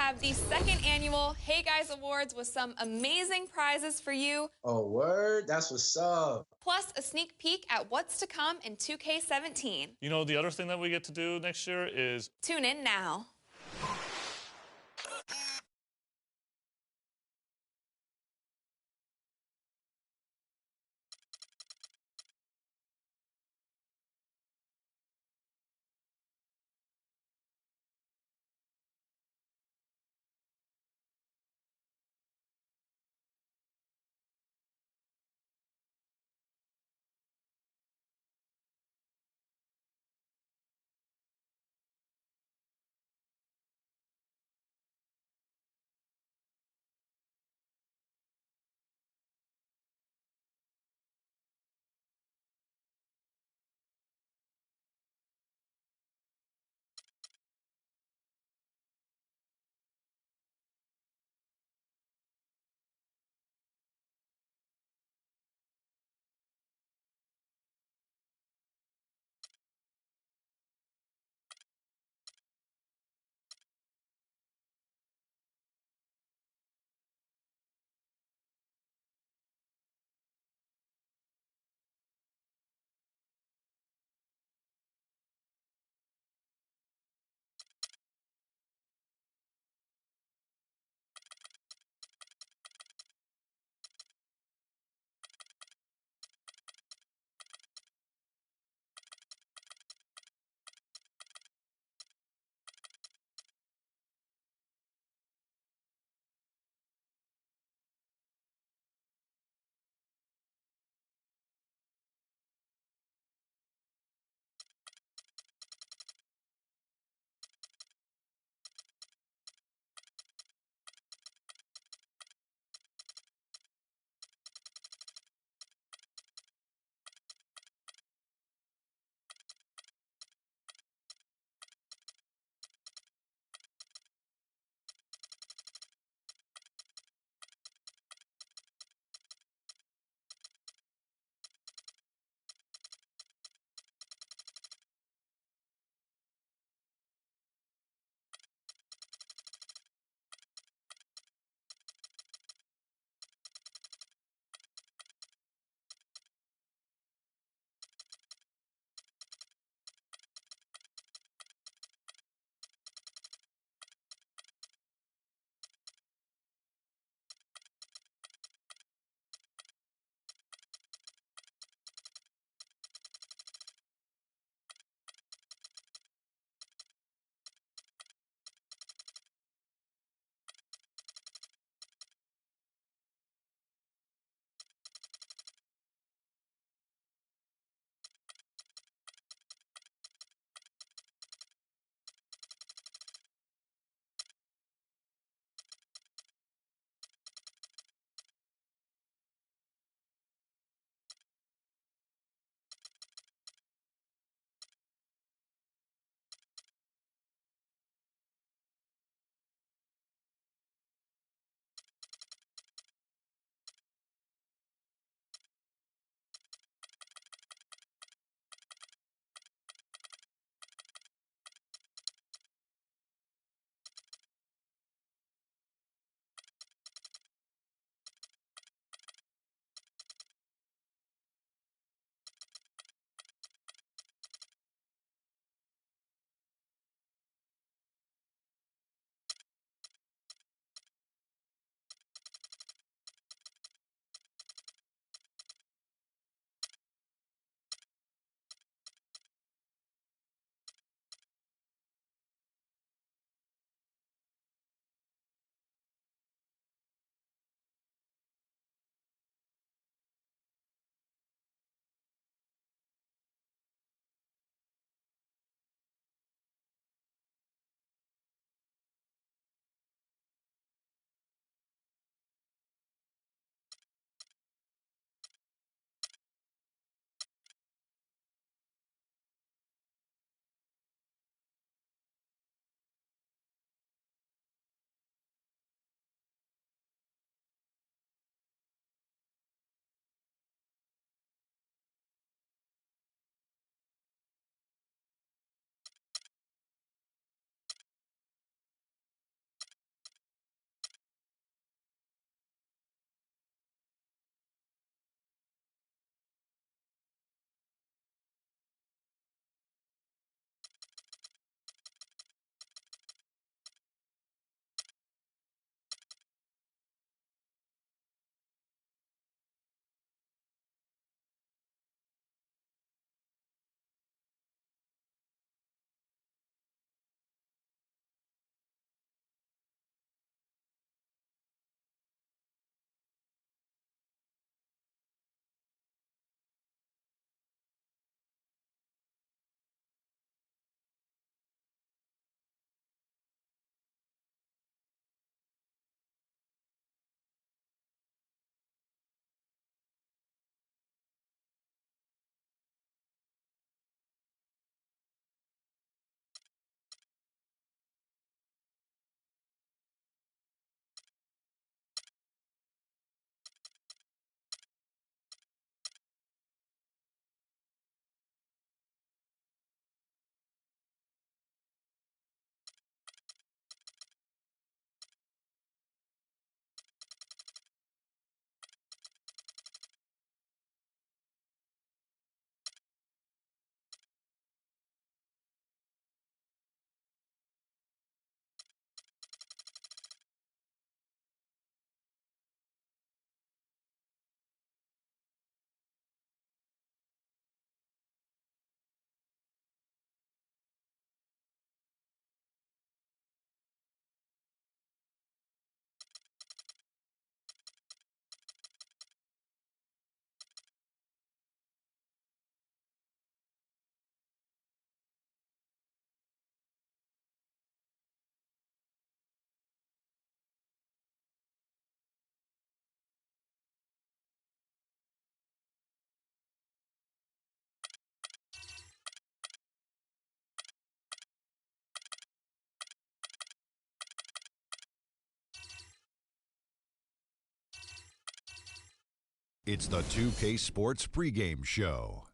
have the second annual Hey Guys Awards with some amazing prizes for you. Oh, word? That's what's up. Plus a sneak peek at what's to come in 2K17. You know, the other thing that we get to do next year is Tune in now. It's the 2K Sports pregame show.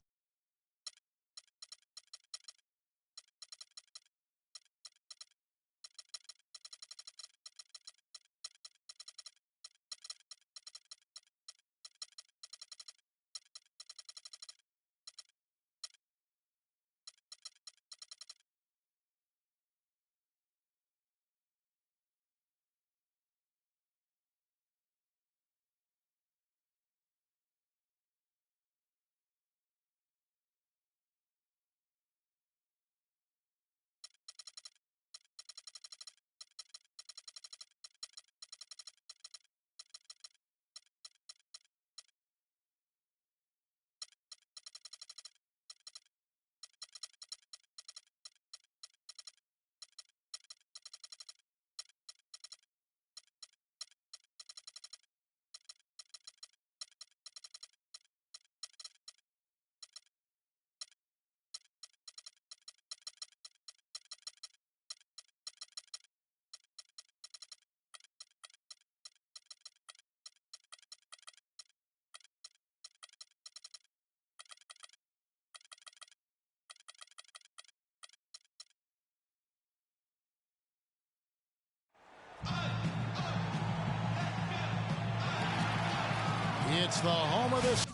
It's the home of this.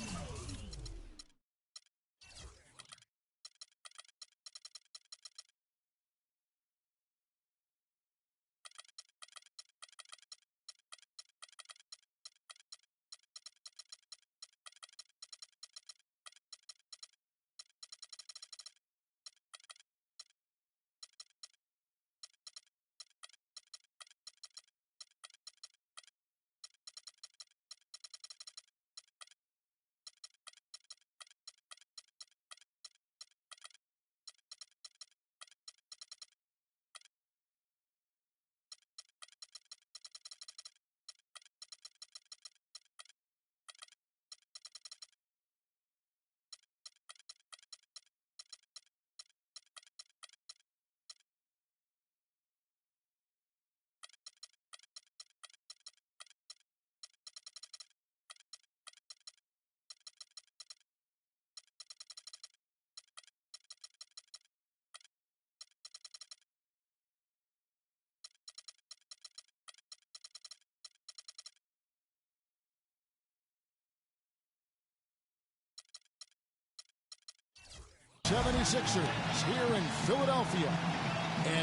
'76ers here in Philadelphia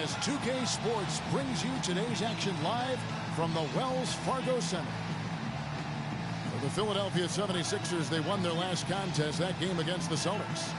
as 2K Sports brings you today's action live from the Wells Fargo Center. For the Philadelphia 76ers, they won their last contest, that game against the Celtics.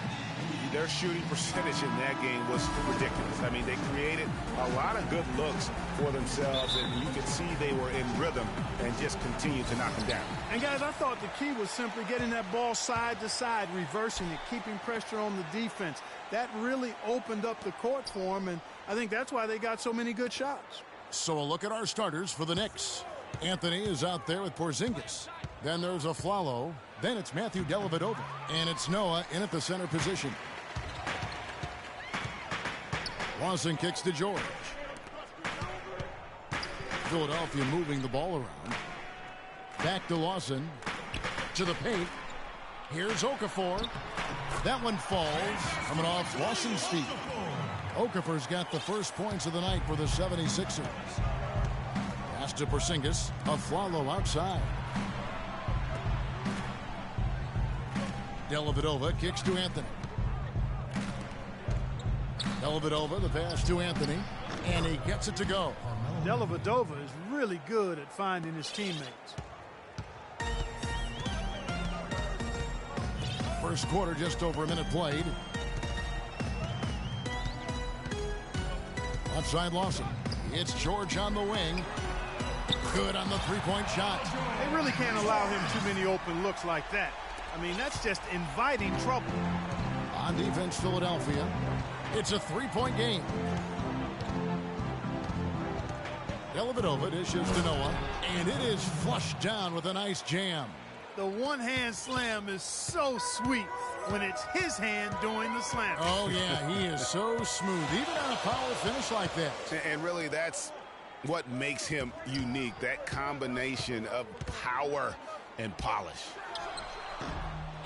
Their shooting percentage in that game was ridiculous. I mean, they created a lot of good looks for themselves, and you could see they were in rhythm and just continued to knock them down. And, guys, I thought the key was simply getting that ball side to side, reversing it, keeping pressure on the defense. That really opened up the court for them, and I think that's why they got so many good shots. So a look at our starters for the Knicks. Anthony is out there with Porzingis. Then there's Aflalo. Then it's Matthew Dellavedova. And it's Noah in at the center position. Lawson kicks to George. Philadelphia moving the ball around. Back to Lawson. To the paint. Here's Okafor. That one falls. Coming off Lawson's feet. Okafor's got the first points of the night for the 76ers. Pass to Porzingis. Aflalo outside. Dellavedova kicks to Anthony. Dellavedova, the pass to Anthony, and he gets it to go. Dellavedova is really good at finding his teammates. First quarter, just over a minute played. Outside Lawson. It's George on the wing. Good on the three-point shot. They really can't allow him too many open looks like that. I mean, that's just inviting trouble. On defense, Philadelphia. It's a three-point game. Dellavedova dishes to Noah, and it is flushed down with a nice jam. The one-hand slam is so sweet when it's his hand doing the slam. Oh, yeah, he is so smooth, even on a power finish like that. And really, that's what makes him unique, that combination of power and polish.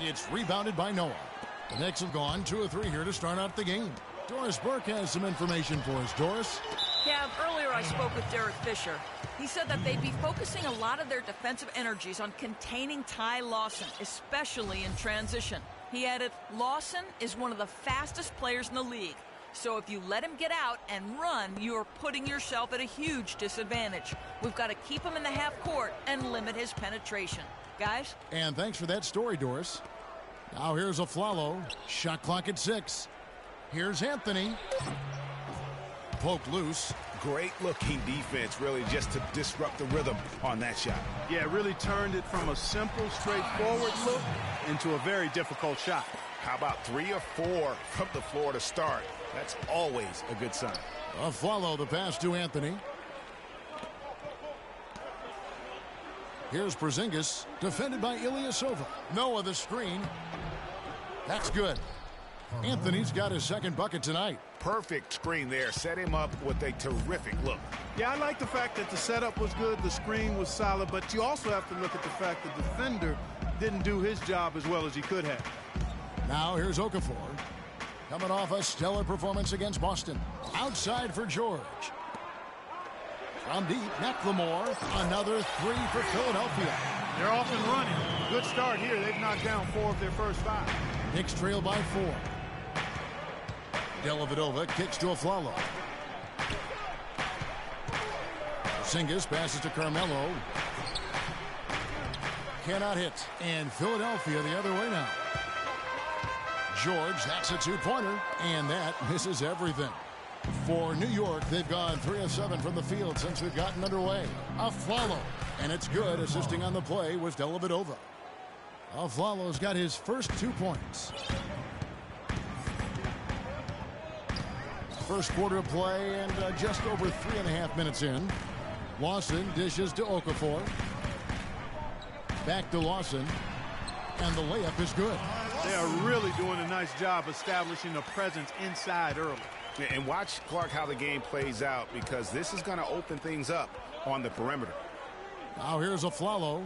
It's rebounded by Noah. The Knicks have gone 2 of 3 here to start out the game. Doris Burke has some information for us. Doris? Kev, earlier I spoke with Derek Fisher. He said that they'd be focusing a lot of their defensive energies on containing Ty Lawson, especially in transition. He added, Lawson is one of the fastest players in the league. So if you let him get out and run, you are putting yourself at a huge disadvantage. We've got to keep him in the half court and limit his penetration. Guys? And thanks for that story, Doris. Now here's Aflalo. Shot clock at 6. Here's Anthony. Poked loose. Great looking defense, really, just to disrupt the rhythm on that shot. Yeah, really turned it from a simple, straightforward look into a very difficult shot. How about 3 or 4 from the floor to start? That's always a good sign. Aflalo, the pass to Anthony. Here's Porzingis, defended by Ilyasova. Noah the screen. That's good. Anthony's got his second bucket tonight. Perfect screen there. Set him up with a terrific look. Yeah, I like the fact that the setup was good, the screen was solid, but you also have to look at the fact the defender didn't do his job as well as he could have. Now here's Okafor. Coming off a stellar performance against Boston. Outside for George. From deep, McLemore. Another 3 for Philadelphia. They're off and running. Good start here. They've knocked down 4 of their first 5. Knicks trail by 4. Dellavedova kicks to Aflalo. Porzingis passes to Carmelo. Cannot hit. And Philadelphia the other way now. George, that's a 2-pointer. And that misses everything. For New York, they've gone 3 of 7 from the field since we've gotten underway. Aflalo. And it's good. Assisting on the play was Dellavedova. Aflalo's got his first 2 points. First quarter of play and just over 3.5 minutes in. Lawson dishes to Okafor. Back to Lawson. And the layup is good. They are really doing a nice job establishing a presence inside early. And watch, Clark, how the game plays out, because this is going to open things up on the perimeter. Now here's Aflalo.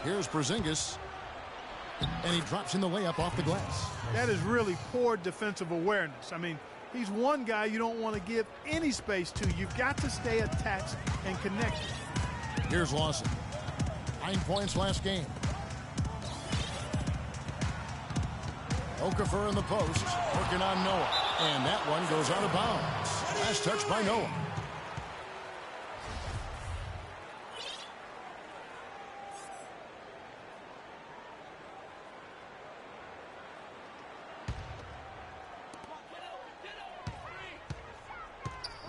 Here's Porzingis. And he drops in the layup off the glass. That is really poor defensive awareness. I mean, he's one guy you don't want to give any space to. You've got to stay attached and connected. Here's Lawson. 9 points last game. Okafor in the post, working on Noah. And that one goes out of bounds. Last touch by Noah.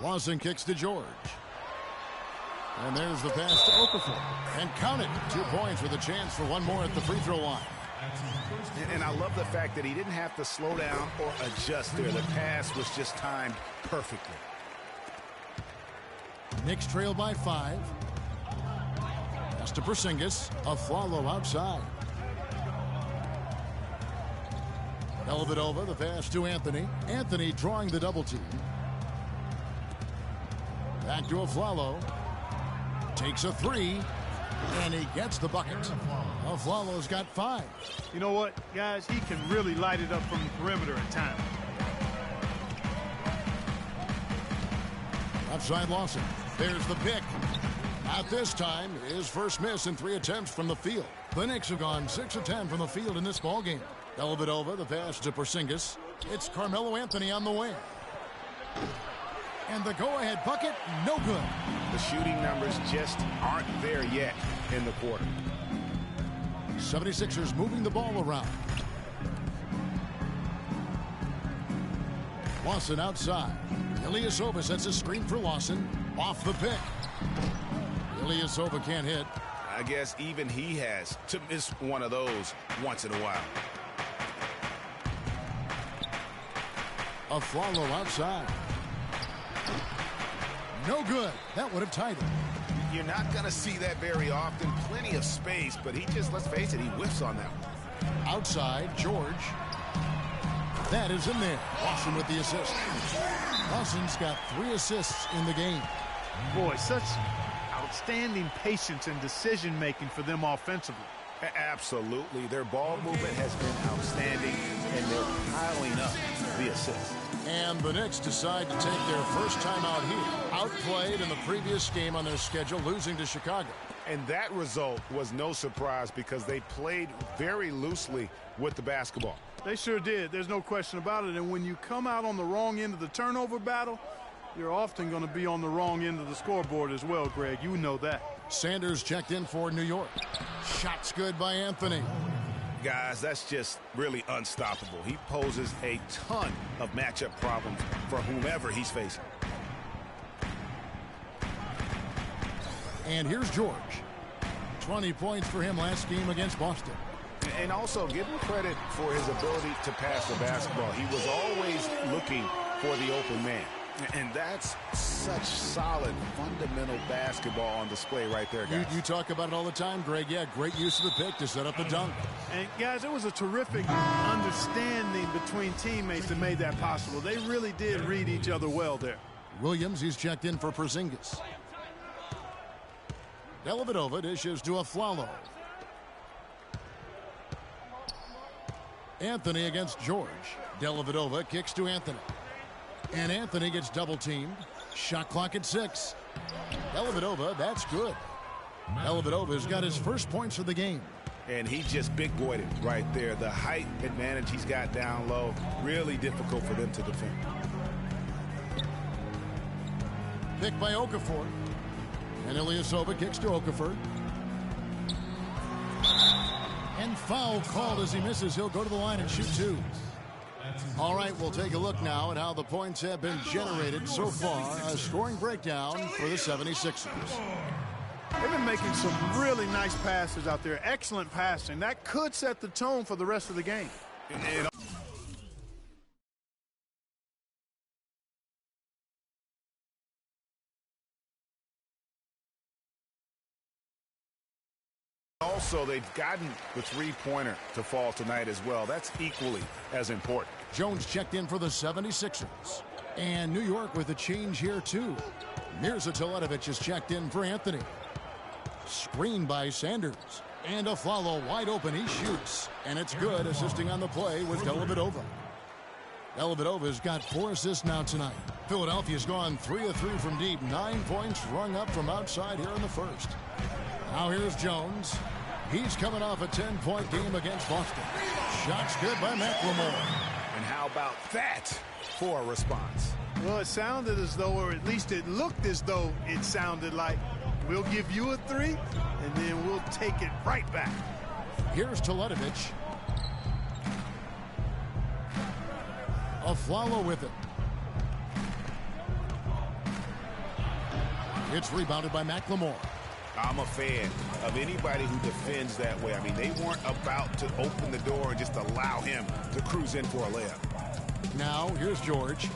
Lawson kicks to George. And there's the pass to Okafor. And count it. 2 points with a chance for one more at the free throw line. And I love the fact that he didn't have to slow down or adjust there. The pass was just timed perfectly. Knicks trail by 5. Pass to Porzingis. Aflalo outside. Dellavedova, the pass to Anthony. Anthony drawing the double team. Back to Aflalo. Takes a 3. And he gets the bucket. Aflalo's got 5. You know what, guys? He can really light it up from the perimeter at times. Outside Lawson. There's the pick. Not this time. His first miss in 3 attempts from the field. The Knicks have gone 6 of 10 from the field in this ballgame. Dellavedova, the pass to Porzingis. It's Carmelo Anthony on the wing. And the go-ahead bucket, no good. The shooting numbers just aren't there yet in the quarter. 76ers moving the ball around. Lawson outside. Ilyasova sets a screen for Lawson. Off the pick. Ilyasova can't hit. I guess even he has to miss one of those once in a while. Aflalo outside. No good. That would have tied it. You're not going to see that very often. Plenty of space, but he just, let's face it, he whiffs on that one. Outside, George. That is in there. Lawson with the assist. Lawson's got 3 assists in the game. Boy, such outstanding patience and decision-making for them offensively. Absolutely. Their ball movement has been outstanding, and they're piling up the assists. And the Knicks decide to take their first time out here. Outplayed in the previous game on their schedule, losing to Chicago. And that result was no surprise because they played very loosely with the basketball. They sure did. There's no question about it. And when you come out on the wrong end of the turnover battle, you're often going to be on the wrong end of the scoreboard as well, Greg. You know that. Sanders checked in for New York. Shots good by Anthony. Guys, that's just really unstoppable. He poses a ton of matchup problems for whomever he's facing. And here's George. 20 points for him last game against Boston. And also give him credit for his ability to pass the basketball. He was always looking for the open man. And that's such solid, fundamental basketball on display right there, guys. You talk about it all the time, Greg. Yeah, great use of the pick to set up the dunk. And, guys, it was a terrific understanding between teammates that made that possible. They really did read each other well there. Williams, he's checked in for Porzingis. Dellavedova dishes to Afflalo. Anthony against George. Dellavedova kicks to Anthony. And Anthony gets double-teamed. Shot clock at 6. Dellavedova, that's good. Dellavedova's got his first points of the game. And he just big-boyed it right there. The height advantage he's got down low, really difficult for them to defend. Pick by Okafor. And Ilyasova kicks to Okafor. And foul called as he misses. He'll go to the line and shoot 2. All right, we'll take a look now at how the points have been generated so far. A scoring breakdown for the 76ers. They've been making some really nice passes out there. Excellent passing. That could set the tone for the rest of the game. Also, they've gotten the three-pointer to fall tonight as well. That's equally as important. Jones checked in for the 76ers. And New York with a change here, too. Mirza Teletovic is checked in for Anthony. Screen by Sanders. And Afflalo wide open. He shoots. And it's good. Assisting on the play was Dellavedova. Dellavedova's got 4 assists now tonight. Philadelphia's gone 3 of 3 from deep. 9 points rung up from outside here in the first. Now here's Jones. He's coming off a 10-point game against Boston. Shots good by McLemore. And how about that for a response? Well, it sounded as though, or at least it looked as though it sounded like, we'll give you a 3, and then we'll take it right back. Here's Teletovic. Afflalo with it. It's rebounded by McLemore. I'm a fan of anybody who defends that way. I mean, they weren't about to open the door and just allow him to cruise in for a layup. Now, here's George.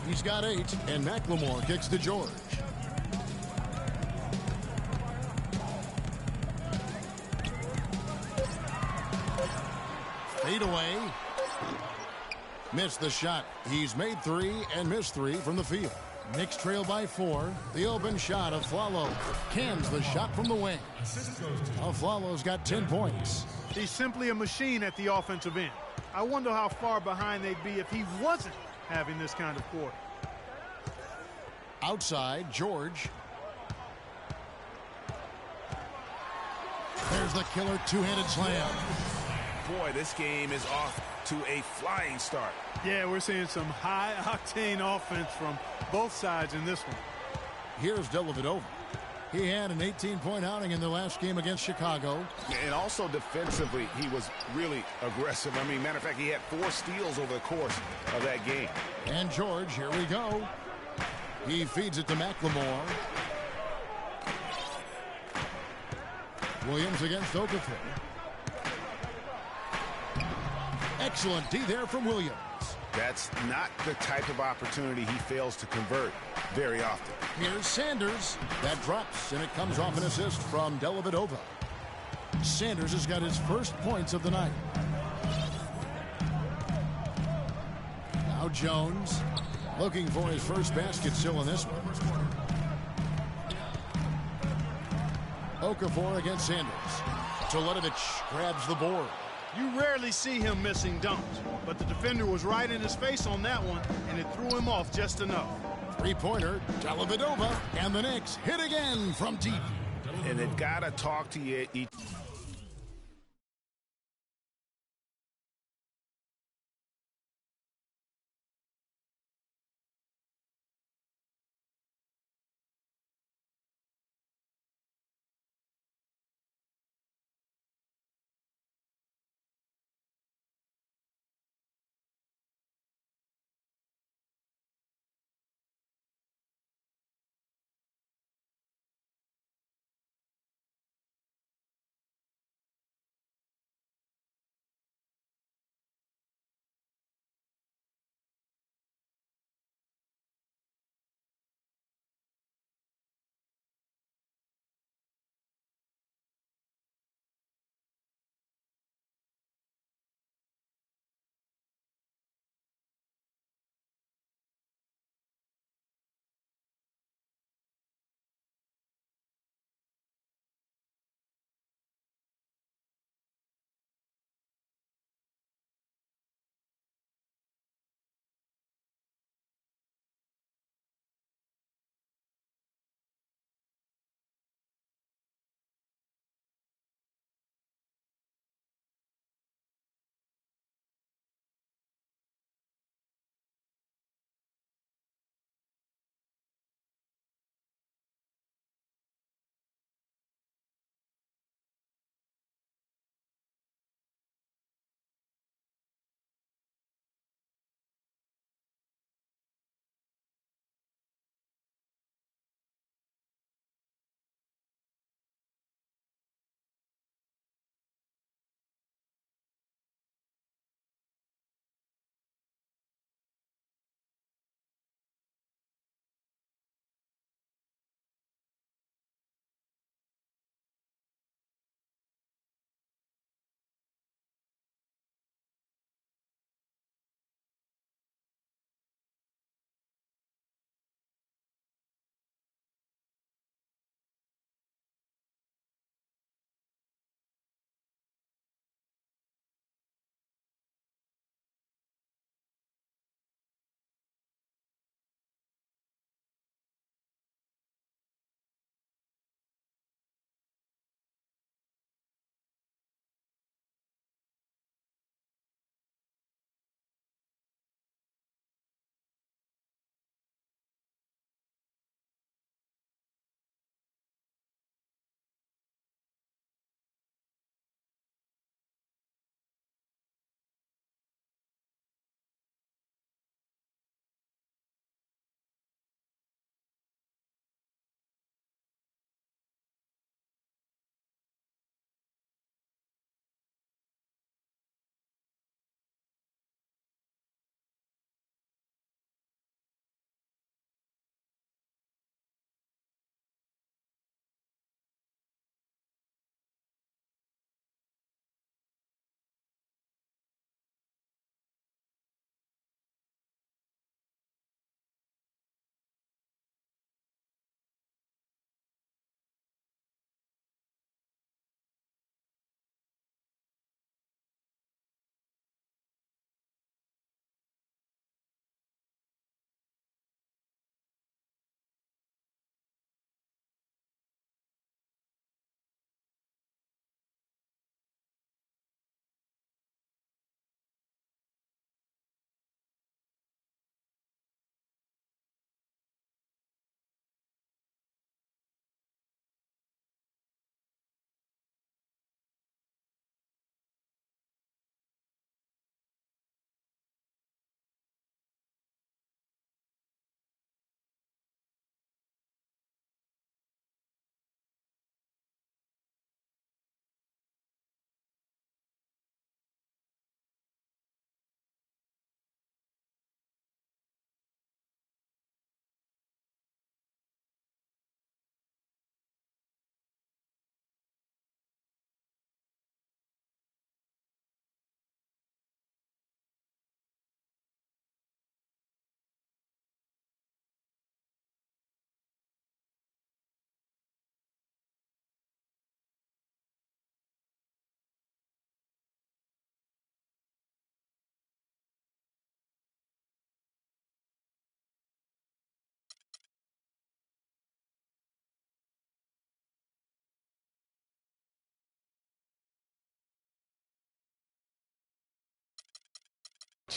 He's got 8, and McLemore kicks to George. Fade away. Missed the shot. He's made 3 and missed 3 from the field. Knicks trail by 4. The open shot of Afflalo cans the shot from the wing. Afflalo's got 10 points. He's simply a machine at the offensive end. I wonder how far behind they'd be if he wasn't having this kind of quarter. Outside, George. There's the killer two-handed slam. Boy, this game is off to a flying start. Yeah, we're seeing some high-octane offense from both sides in this one. Here's Dellavedova. He had an 18-point outing in the last game against Chicago. And also defensively, he was really aggressive. I mean, matter of fact, he had 4 steals over the course of that game. And George, here we go. He feeds it to McLemore. Williams against Okafor. Excellent D there from Williams. That's not the type of opportunity he fails to convert very often. Here's Sanders. That drops, and it comes off an assist from Dellavedova. Sanders has got his first points of the night. Now Jones looking for his first basket still in this one. Okafor against Sanders. Teletovic grabs the board. You rarely see him missing dunks, but the defender was right in his face on that one, and it threw him off just enough. Three-pointer, Dellavedova, and the Knicks hit again from deep. And they've got to talk to you.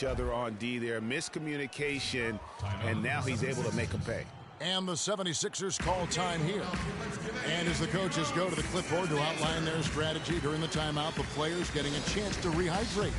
each other on D there. Miscommunication, and now he's able to make them pay. And the 76ers call time here. And as the coaches go to the clipboard to outline their strategy during the timeout, the players getting a chance to rehydrate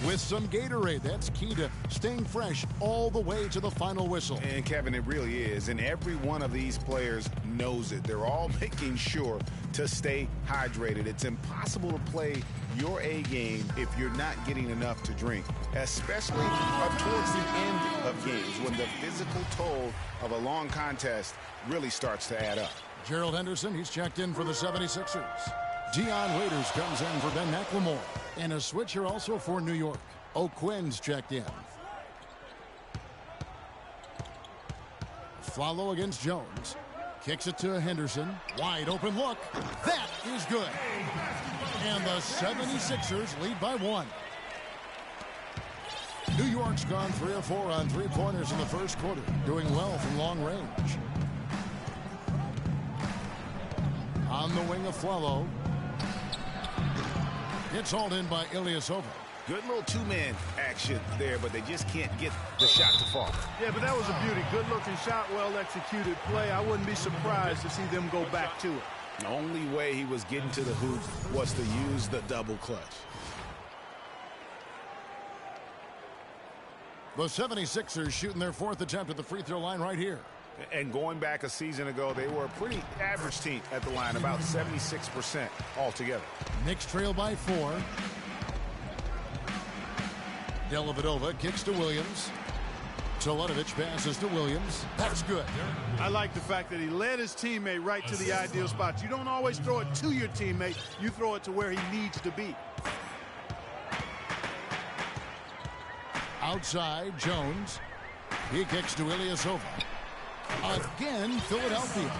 with some Gatorade. That's key to staying fresh all the way to the final whistle. And Kevin, it really is. And every one of these players knows it. They're all making sure to stay hydrated. It's impossible to play your A game if you're not getting enough to drink, especially up towards the end of games when the physical toll of a long contest really starts to add up. Gerald Henderson, he's checked in for the 76ers. Dion Waiters comes in for Ben McLemore. And a switch here also for New York. O'Quinn's checked in. Flalo against Jones. Kicks it to Henderson. Wide open look. That is good. And the 76ers lead by 1. New York's gone 3 of 4 on three-pointers in the first quarter. Doing well from long range. On the wing of Flalo. It's hauled in by Ilyasova. Good little two-man action there, but they just can't get the shot to fall. Yeah, but that was a beauty. Good-looking shot, well-executed play. I wouldn't be surprised to see them go back to it. The only way he was getting to the hoop was to use the double clutch. The 76ers shooting their 4th attempt at the free throw line right here. And going back a season ago, they were a pretty average team at the line, about 76% altogether. Knicks trail by 4. Dellavedova kicks to Williams. Teletovic passes to Williams. That's good. I like the fact that he led his teammate right to the ideal spot. You don't always throw it to your teammate. You throw it to where he needs to be. Outside, Jones. He kicks to Ilyasova. Again, Philadelphia.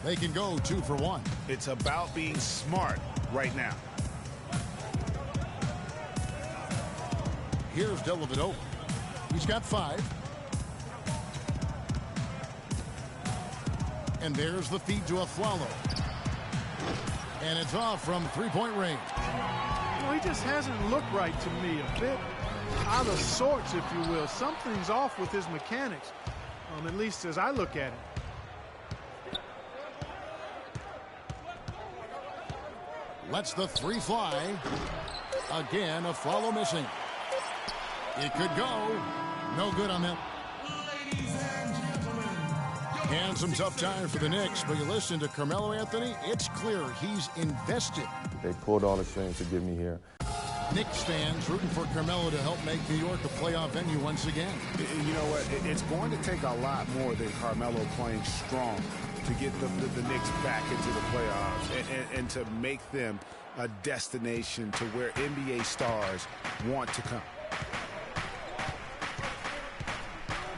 They can go 2 for 1. It's about being smart right now. Here's Dellavedova. He's got 5. And there's the feed to Flalo. And it's off from three-point range. Well, he just hasn't looked right to me. A bit out of sorts, if you will. Something's off with his mechanics, at least as I look at it. Lets the 3 fly. Again, Flalo missing. It could go. No good on them. And some tough time for the Knicks, but you listen to Carmelo Anthony, it's clear he's invested. They pulled all the strings to get me here. Knicks fans rooting for Carmelo to help make New York a playoff venue once again. You know what? It's going to take a lot more than Carmelo playing strong to get the Knicks back into the playoffs and to make them a destination to where NBA stars want to come.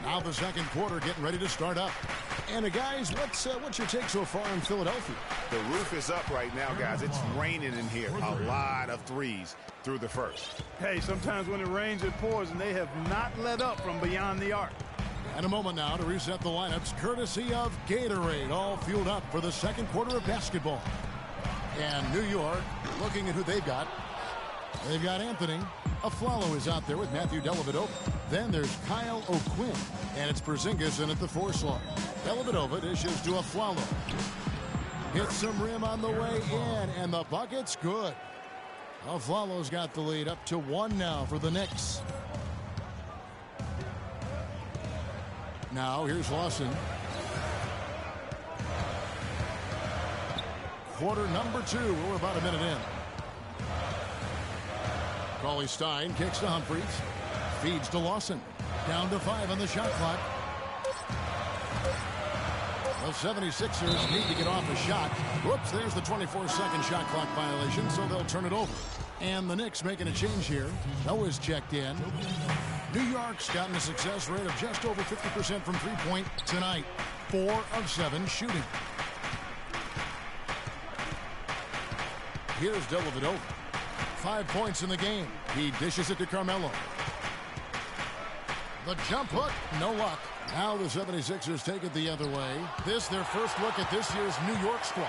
Now the second quarter getting ready to start up. And guys, what's your take so far on Philadelphia? The roof is up right now, guys. It's raining in here. A lot of threes through the first. Hey, sometimes when it rains, it pours, and they have not let up from beyond the arc. And a moment now to reset the lineups, courtesy of Gatorade, all fueled up for the second quarter of basketball. And New York, looking at who they've got. They've got Anthony. Flalo is out there with Matthew Dellavedova. Then there's Kyle O'Quinn, and it's Porzingis in at the 4 slot. Dellavedova dishes to Flalo. Hits some rim on the way in, and the bucket's good. Flalo's got the lead up to 1 now for the Knicks. Now here's Lawson. Quarter number 2. We're about a minute in. Cauley-Stein kicks to Humphries. Feeds to Lawson. Down to 5 on the shot clock. The 76ers need to get off a shot. Whoops, there's the 24-second shot clock violation, so they'll turn it over. And the Knicks making a change here. Noah's checked in. New York's gotten a success rate of just over 50% from three-point tonight. 4 of 7 shooting. Here's Dellavedova. 5 points in the game. He dishes it to Carmelo. The jump hook, no luck. Now the 76ers take it the other way. This their first look at this year's New York squad.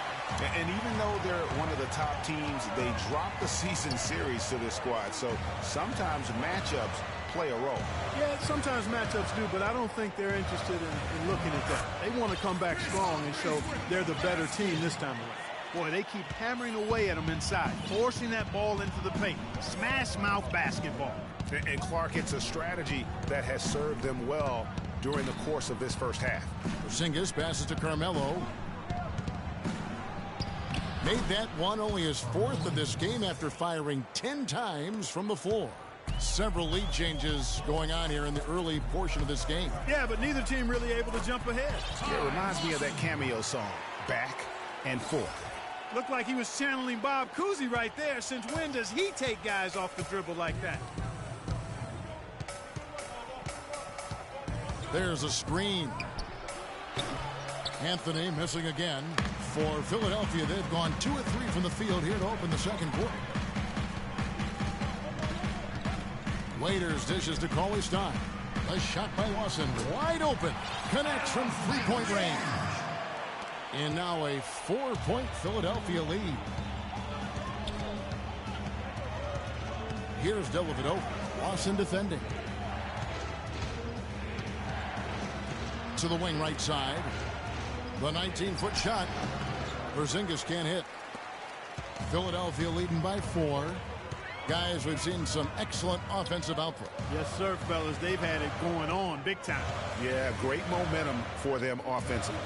And even though they're one of the top teams, they dropped the season series to this squad. So sometimes matchups play a role. Yeah, sometimes matchups do, but I don't think they're interested in looking at that. They want to come back strong and show they're the better team this time around. Boy, they keep hammering away at them inside, forcing that ball into the paint. Smash mouth basketball. And Clark, it's a strategy that has served them well during the course of this first half. Porzingis passes to Carmelo. Made that one only his fourth of this game after firing 10 times from the floor. Several lead changes going on here in the early portion of this game. Yeah, but neither team really able to jump ahead. Yeah, it reminds me of that cameo song, Back and Forth. Looked like he was channeling Bob Cousy right there. Since when does he take guys off the dribble like that? There's a screen. Anthony missing again. For Philadelphia, they've gone 2 of 3 from the field here to open the second quarter. Waiters dishes to Cauley-Stein. A shot by Lawson, wide open. Connects from three-point range. And now a 4-point Philadelphia lead. Here's Dellavedova. Lawson defending. To the wing right side. The 19-foot shot. Porzingis can't hit. Philadelphia leading by 4. Guys, we've seen some excellent offensive output. Yes, sir, fellas. They've had it going on big time. Yeah, great momentum for them offensively.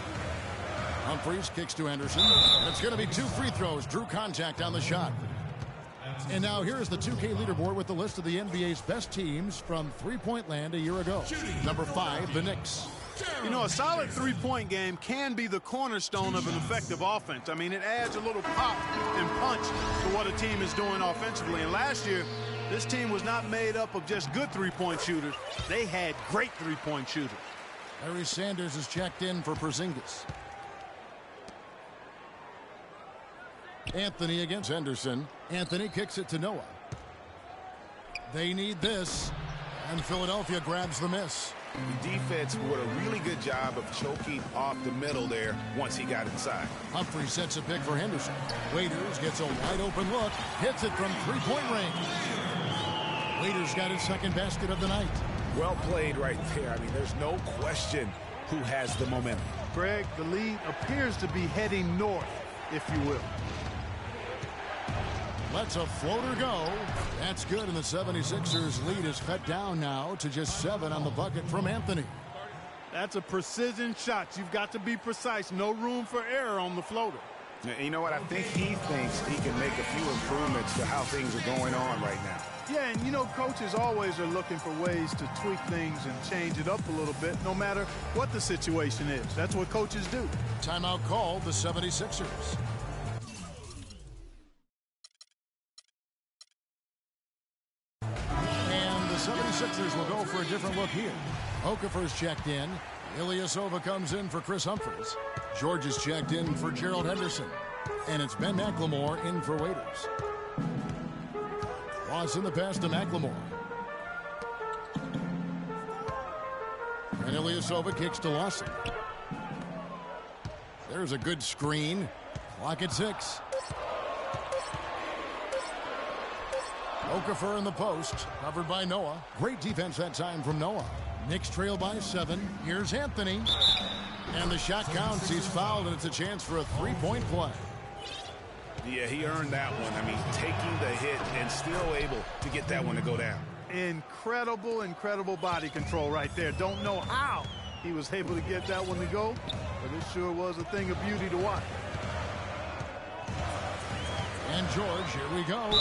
Humphries kicks to Anderson. It's going to be 2 free throws. Drew contact on the shot. And now here's the 2K leaderboard with the list of the NBA's best teams from three-point land a year ago. Number 5, the Knicks. You know, a solid three-point game can be the cornerstone of an effective offense. I mean, it adds a little pop and punch to what a team is doing offensively. And last year, this team was not made up of just good three-point shooters. They had great three-point shooters. Larry Sanders is checked in for Porzingis. Anthony against Henderson. Anthony kicks it to Noah. They need this. And Philadelphia grabs the miss. The defense did a really good job of choking off the middle there once he got inside. Humphrey sets a pick for Henderson. Waiters gets a wide open look. Hits it from three-point range. Waiters got his second basket of the night. Well played right there. I mean, there's no question who has the momentum. Greg, the lead appears to be heading north, if you will. Lets a floater go. That's good, and the 76ers lead is cut down now to just 7 on the bucket from Anthony. That's a precision shot. You've got to be precise. No room for error on the floater. You know what? I think he thinks he can make a few improvements to how things are going on right now. Yeah, and you know, coaches always are looking for ways to tweak things and change it up a little bit, no matter what the situation is. That's what coaches do. Timeout called, the 76ers. And the 76ers will go for a different look here. Okafor's checked in. Ilyasova comes in for Chris Humphries. George is checked in for Gerald Henderson. And it's Ben McLemore in for Waiters. Loss in the pass to McLemore. And Ilyasova kicks to Lawson. There's a good screen. Clock at 6. Okafor in the post. Covered by Noah. Great defense that time from Noah. Knicks trail by 7. Here's Anthony. And the shot counts. He's fouled, and it's a chance for a three-point play. Yeah, he earned that one. I mean, taking the hit and still able to get that one to go down. Incredible, incredible body control right there. Don't know how he was able to get that one to go, but it sure was a thing of beauty to watch. And George, here we go.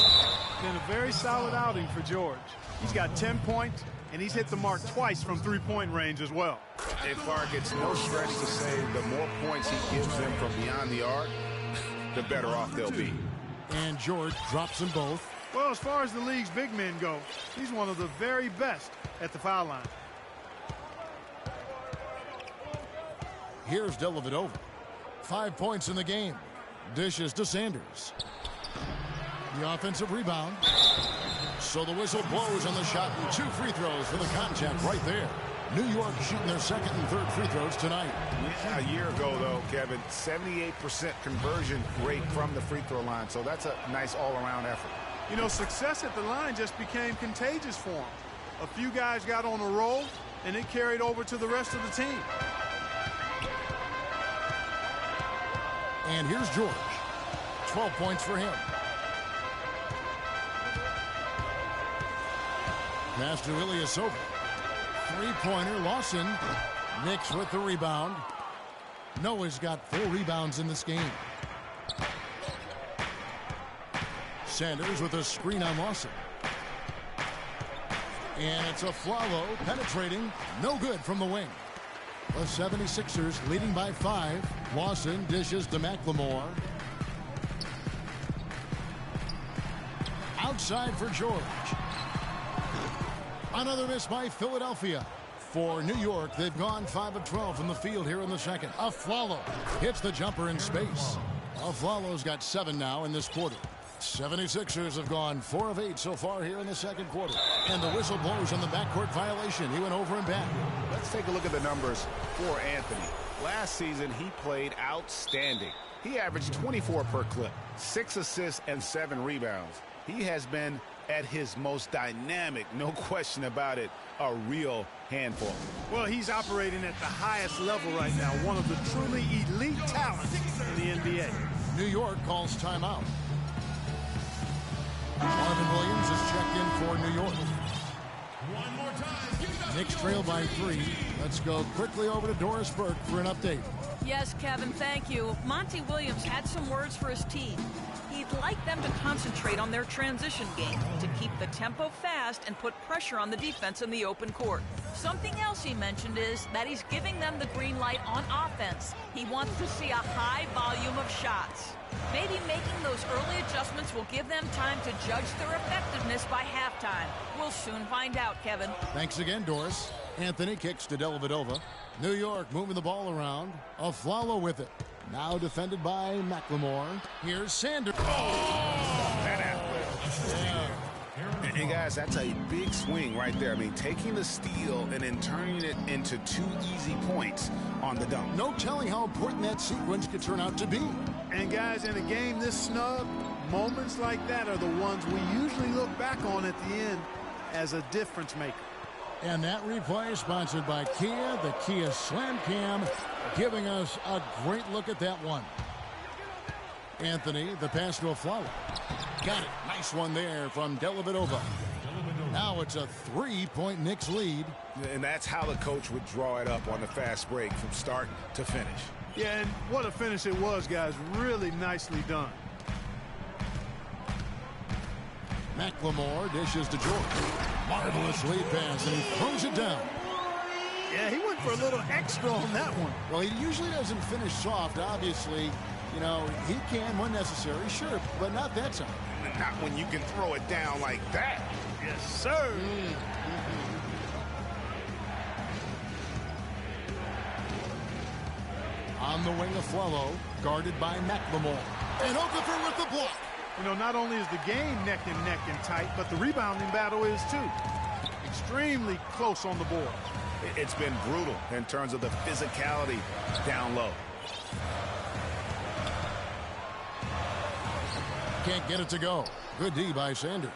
Been a very solid outing for George. He's got 10 points, and he's hit the mark twice from three-point range as well. And Clark, it's no stretch to say the more points he gives them from beyond the arc, the better off they'll be. And George drops them both. Well, as far as the league's big men go, he's one of the very best at the foul line. Here's Dellavedova. 5 points in the game. Dishes to Sanders. The offensive rebound. So the whistle blows on the shot, and 2 free throws for the contact right there. New York shooting their second and third free throws tonight. Yeah, a year ago, though, Kevin, 78% conversion rate from the free throw line. So that's a nice all-around effort. You know, success at the line just became contagious for him. A few guys got on a roll, and it carried over to the rest of the team. And here's George. 12 points for him. Pass to Ilyasova. Three-pointer, Lawson. Knicks with the rebound. Noah's got 4 rebounds in this game. Sanders with a screen on Lawson. And it's a Flalo penetrating. No good from the wing. The 76ers leading by 5. Lawson dishes to McLemore. Outside for George. Another miss by Philadelphia. For New York, they've gone 5 of 12 from the field here in the second. Afflalo hits the jumper in space. Afflalo's got 7 now in this quarter. 76ers have gone 4 of 8 so far here in the second quarter. And the whistle blows on the backcourt violation. He went over and back. Let's take a look at the numbers for Anthony. Last season, he played outstanding. He averaged 24 per clip, 6 assists, and 7 rebounds. He has been at his most dynamic, no question about it, a real handful. Well, he's operating at the highest level right now, one of the truly elite talents in the NBA. New York calls timeout. Marvin Williams is checked in for New York. Knicks trail by 3. Let's go quickly over to Doris Burke for an update. Yes, Kevin, thank you. Monty Williams had some words for his team. He'd like them to concentrate on their transition game, to keep the tempo fast and put pressure on the defense in the open court. Something else he mentioned is that he's giving them the green light on offense. He wants to see a high volume of shots. Maybe making those early adjustments will give them time to judge their effectiveness by halftime. We'll soon find out, Kevin. Thanks again, Doris. Anthony kicks to Dellavedova. New York moving the ball around. Afflalo with it. Now defended by McLemore. Here's Sanders. That athlete. Yeah. And guys, that's a big swing right there. I mean, taking the steal and then turning it into 2 easy points on the dunk. No telling how important that sequence could turn out to be. And guys, in a game this snug, moments like that are the ones we usually look back on at the end as a difference maker. And that replay is sponsored by Kia, the Kia Slam Cam, giving us a great look at that one. Anthony, the pass to Afflalo. Got it. Nice one there from Dellavedova. Now it's a 3-point Knicks lead. And that's how the coach would draw it up on the fast break from start to finish. Yeah, and what a finish it was, guys. Really nicely done. McLemore dishes to George. Marvelous lead pass, and he throws it down. Yeah, he went for a little extra on that one. Well, he usually doesn't finish soft, obviously. You know, he can when necessary, sure, but not that time. Not when you can throw it down like that. Yes, sir. On the wing of Afflalo, guarded by McLemore. And Okafor with the block. You know, not only is the game neck and tight, but the rebounding battle is too. Extremely close on the board. It's been brutal in terms of the physicality down low. Can't get it to go. Good D by Sanders.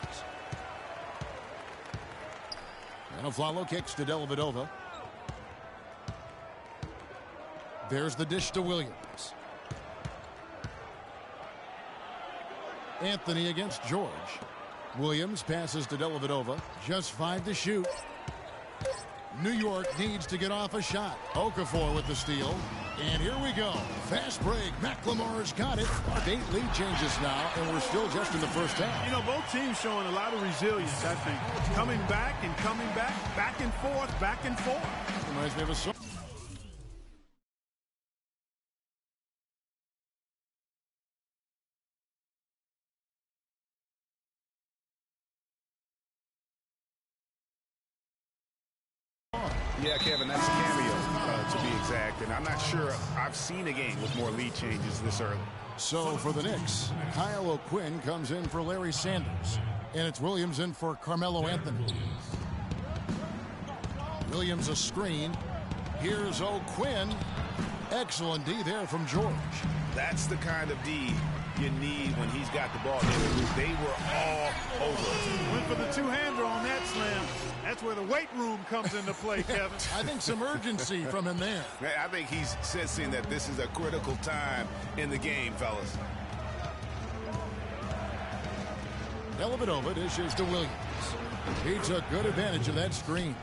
And Afflalo kicks to Dellavedova. There's the dish to Williams. Anthony against George. Williams passes to Dellavedova. Just 5 to shoot. New York needs to get off a shot. Okafor with the steal. And here we go. Fast break. McLemore's got it. 8 lead changes now, and we're still just in the first half. You know, both teams showing a lot of resilience, I think. Coming back and coming back and forth, back and forth. Reminds me of a song. Yeah, Kevin, that's a cameo, to be exact. And I'm not sure I've seen a game with more lead changes this early. So for the Knicks, Kyle O'Quinn comes in for Larry Sanders. And it's Williams in for Carmelo Anthony. Williams a screen. Here's O'Quinn. Excellent D there from George. That's the kind of D you need when he's got the ball. They were all over. Went for the two-hander on that slam. That's where the weight room comes into play, Kevin. I think some urgency from him there. I think he's sensing that this is a critical time in the game, fellas. Dellavedova dishes to Williams. He took good advantage of that screen.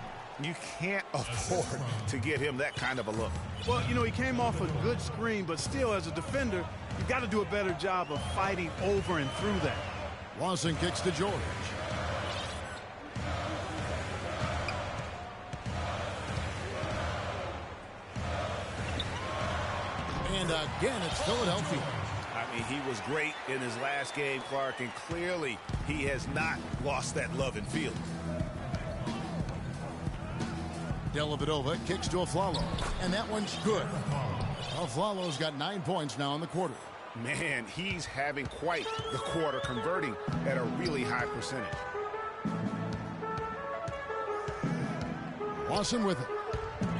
You can't afford to get him that kind of a look. Well, you know, he came off a good screen, but still, as a defender, you've got to do a better job of fighting over and through that. Lawson kicks to George. And again, it's Philadelphia. I mean, he was great in his last game, Clark, and clearly he has not lost that love and feeling. Dellavedova kicks to Aflalo, and that one's good. Aflalo's got 9 points now in the quarter. Man, he's having quite the quarter, converting at a really high percentage. Lawson with it.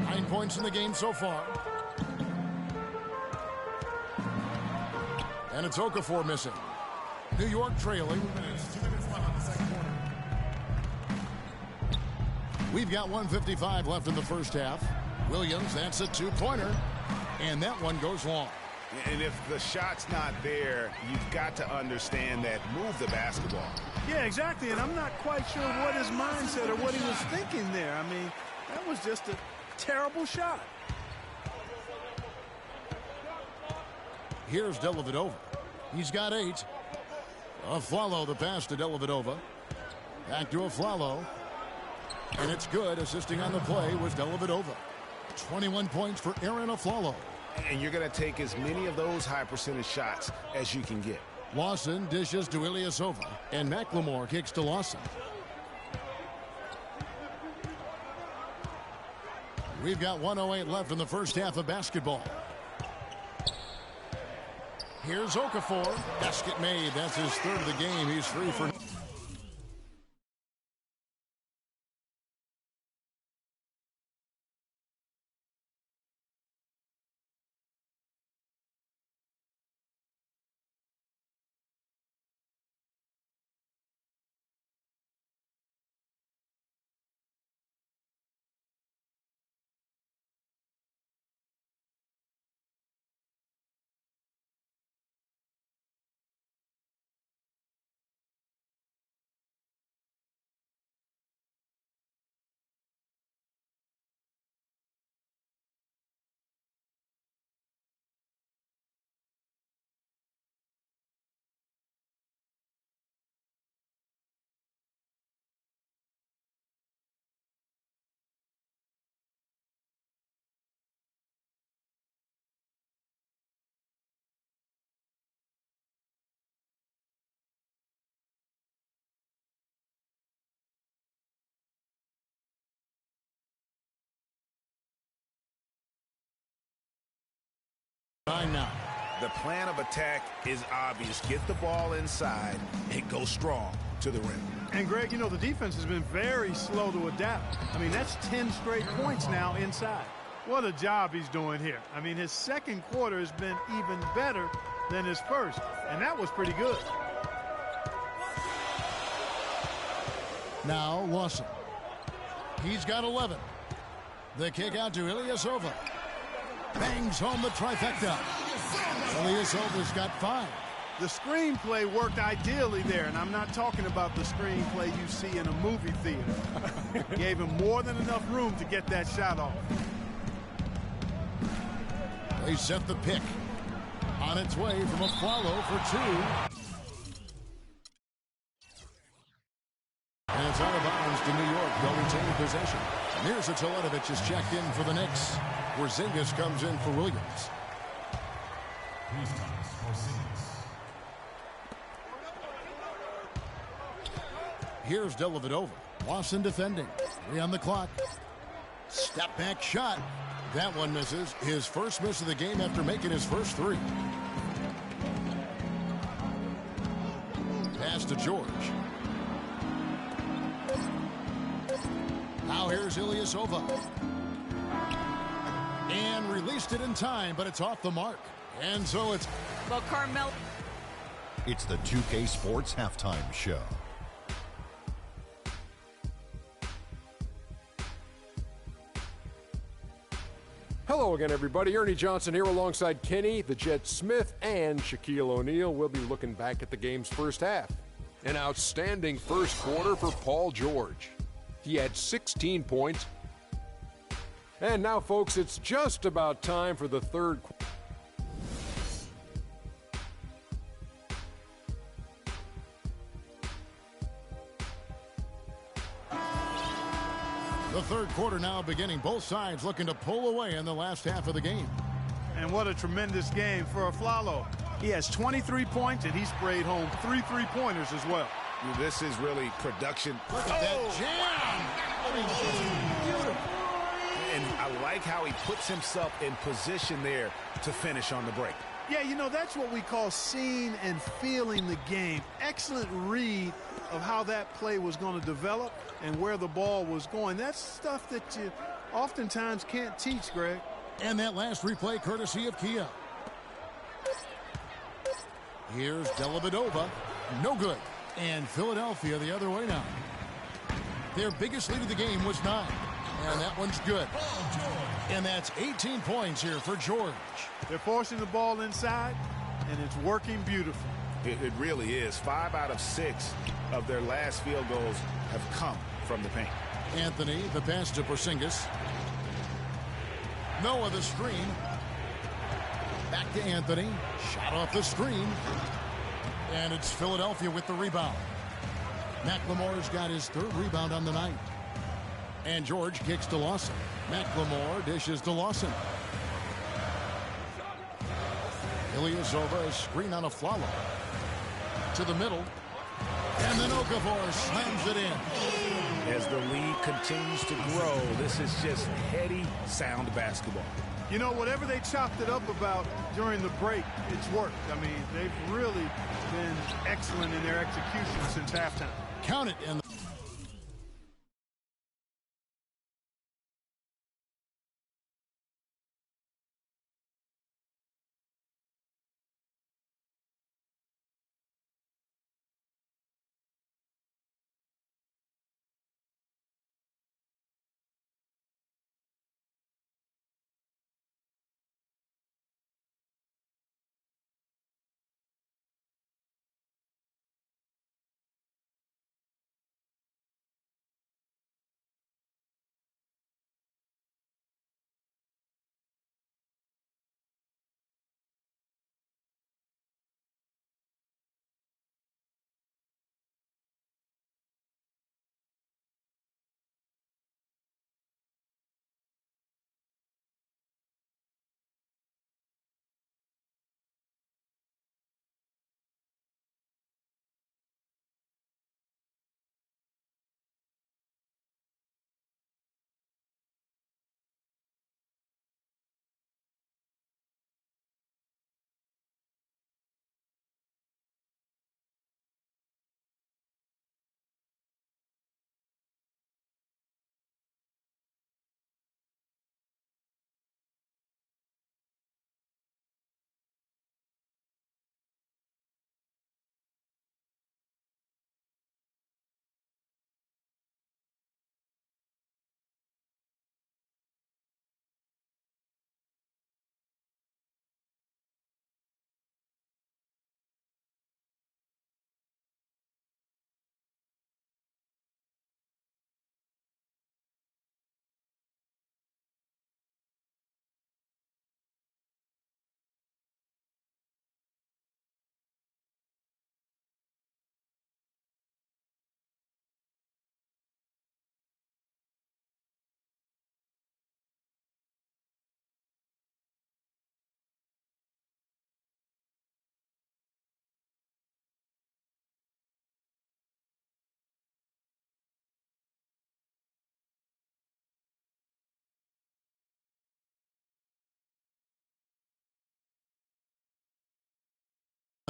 9 points in the game so far. And it's Okafor missing. New York trailing. 2 minutes left in the second quarter. We've got 1:55 left in the first half. Williams, that's a two-pointer. And that one goes long. And if the shot's not there, you've got to understand that. Move the basketball. Yeah, exactly. And I'm not quite sure what his mindset or what he was thinking there. I mean, that was just a terrible shot. Here's Dellavedova. He's got 8. Aflalo the pass to Dellavedova. Back to Aflalo. And it's good. Assisting on the play was Dellavedova. 21 points for Aaron Aflalo. And you're going to take as many of those high percentage shots as you can get. Lawson dishes to Ilyasova. And McLemore kicks to Lawson. We've got 1:08 left in the first half of basketball. Here's Okafor. Basket made. That's his third of the game. He's 3 for... Now. The plan of attack is obvious. Get the ball inside and go strong to the rim. And, Greg, you know, the defense has been very slow to adapt. I mean, that's 10 straight points now inside. What a job he's doing here. I mean, his second quarter has been even better than his first, and that was pretty good. Now Lawson. He's got 11. The kick out to Ilyasova. Bangs home the trifecta. Ilyasova's got 5. The screenplay worked ideally there, and I'm not talking about the screenplay you see in a movie theater. Gave him more than enough room to get that shot off. They set the pick. On its way from a follow for 2. And it's out of bounds to New York. They'll retain possession. Mirza Teletovic is checked in for the Knicks. Porzingis comes in for Williams. Here's Dellavedova. Lawson defending. 3 on the clock. Step back shot. That one misses. His first miss of the game after making his first 3. Pass to George. Now here's Ilyasova. And released it in time, but it's off the mark. And so it's... Well, Carmel... It's the 2K Sports Halftime Show. Hello again, everybody. Ernie Johnson here alongside Kenny, the Jet Smith, and Shaquille O'Neal. We'll be looking back at the game's first half. An outstanding first quarter for Paul George. He had 16 points. And now, folks, it's just about time for the third quarter. The third quarter now beginning. Both sides looking to pull away in the last half of the game. And what a tremendous game for Aflalo. He has 23 points, and he sprayed home 3 3-pointers as well. This is really production. Look at that jam. Beautiful. And I like how he puts himself in position there to finish on the break. Yeah, you know, that's what we call seeing and feeling the game. Excellent read of how that play was going to develop and where the ball was going. That's stuff that you oftentimes can't teach, Greg. And that last replay courtesy of Kia. Here's Dellavedova. No good. And Philadelphia the other way now. Their biggest lead of the game was 9. And that one's good. And that's 18 points here for George. They're forcing the ball inside, and it's working beautifully. It really is. 5 out of 6 of their last field goals have come from the paint. Anthony, the pass to Porzingis. Noah, the screen. Back to Anthony. Shot off the screen. And it's Philadelphia with the rebound. McLemore's got his 3rd rebound on the night. And George kicks to Lawson. McLemore dishes to Lawson. Ilyasova, a screen on Aflalo. To the middle. And then Okafor slams it in. As the lead continues to grow, this is just heady, sound basketball. You know, whatever they chopped it up about during the break, it's worked. I mean, they've really been excellent in their execution since halftime. Count it. And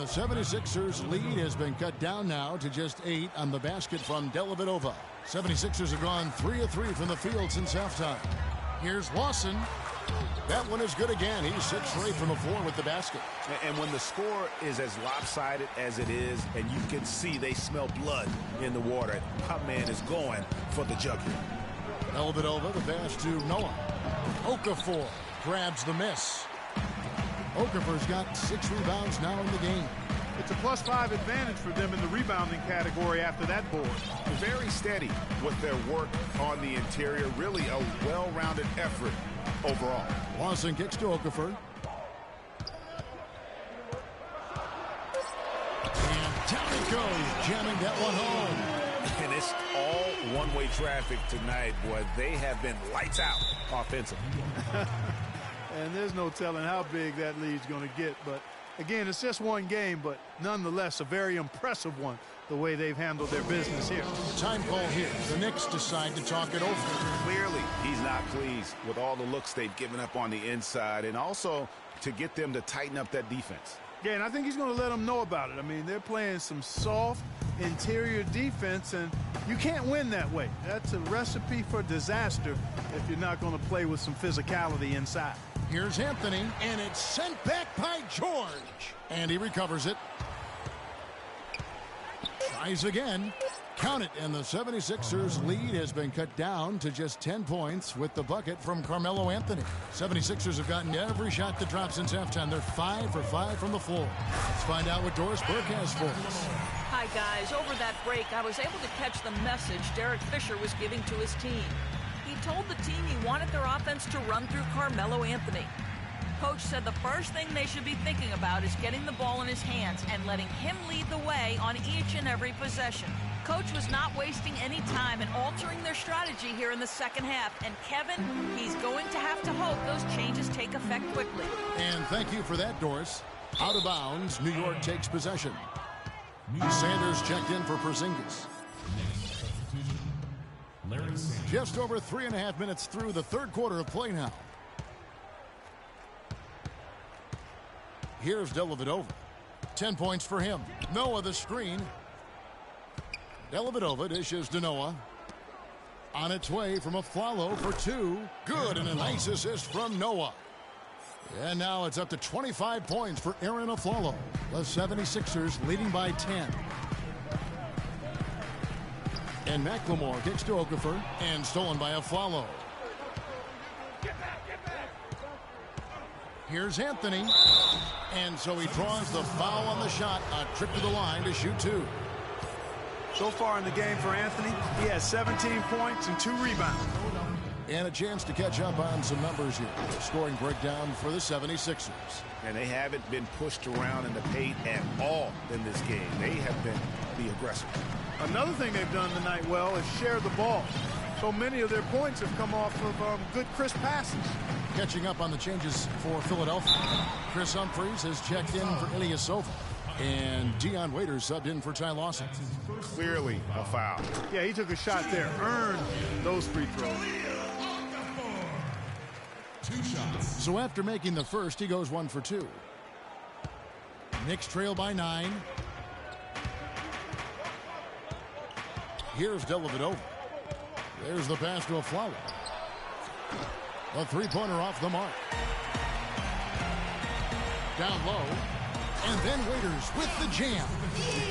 the 76ers lead has been cut down now to just 8 on the basket from Dellavedova. 76ers have gone 3 of 3 from the field since halftime. Here's Lawson. That one is good again. He's 6 for 8 from the floor with the basket. And when the score is as lopsided as it is, and you can see they smell blood in the water, my man is going for the jugular. Dellavedova, the pass to Noah. Okafor grabs the miss. Okafor's got 6 rebounds now in the game. It's a +5 advantage for them in the rebounding category after that board. Very steady with their work on the interior. Really a well-rounded effort overall. Lawson kicks to Okafor. And down it goes, jamming that one home. And it's all one-way traffic tonight, boy. They have been lights out offensively. And there's no telling how big that lead's going to get. But, again, it's just one game, but nonetheless a very impressive one, the way they've handled their business here. Time call here. The Knicks decide to talk it over. Clearly, he's not pleased with all the looks they've given up on the inside, and also to get them to tighten up that defense. Yeah, and I think he's going to let them know about it. I mean, they're playing some soft interior defense, and you can't win that way. That's a recipe for disaster if you're not going to play with some physicality inside. Here's Anthony, and it's sent back by George. And he recovers it. Tries again. Count it, and the 76ers lead has been cut down to just 10 points with the bucket from Carmelo Anthony. 76ers have gotten every shot that dropped since halftime. They're 5 for 5 from the floor. Let's find out what Doris Burke has for us. Hi, guys. Over that break, I was able to catch the message Derek Fisher was giving to his team. He told the team he wanted their offense to run through Carmelo Anthony. Coach said the first thing they should be thinking about is getting the ball in his hands and letting him lead the way on each and every possession. Coach was not wasting any time in altering their strategy here in the second half. And Kevin, he's going to have to hope those changes take effect quickly. And thank you for that, Doris. Out of bounds, New York takes possession. Sanders checked in for Porzingis. Just over 3.5 minutes through the third quarter of play now. Here's Dellavedova. 10 points for him. Noah the screen. Dellavedova dishes to Noah. On its way from a follow for 2. Good, and a nice assist from Noah. And now it's up to 25 points for Aaron Aflalo. The 76ers leading by 10. And McLemore kicks to Okafor, and stolen by Aflalo. Here's Anthony. And so he draws the foul on the shot. A trip to the line to shoot 2. So far in the game for Anthony, he has 17 points and 2 rebounds. And a chance to catch up on some numbers here. Scoring breakdown for the 76ers. And they haven't been pushed around in the paint at all in this game. They have been the aggressor. Another thing they've done tonight well is share the ball. So many of their points have come off of good, crisp passes. Catching up on the changes for Philadelphia. Chris Humphries has checked in for Ilyasova. And Deion Waiters subbed in for Ty Lawson. Clearly a foul. Yeah, he took a shot there. Earned those free throws. 2 shots. So after making the first, he goes 1 for 2. Knicks trail by 9. Here's Dellavedova. There's the pass to Aflalo. A three-pointer off the mark. Down low. And then Waiters with the jam.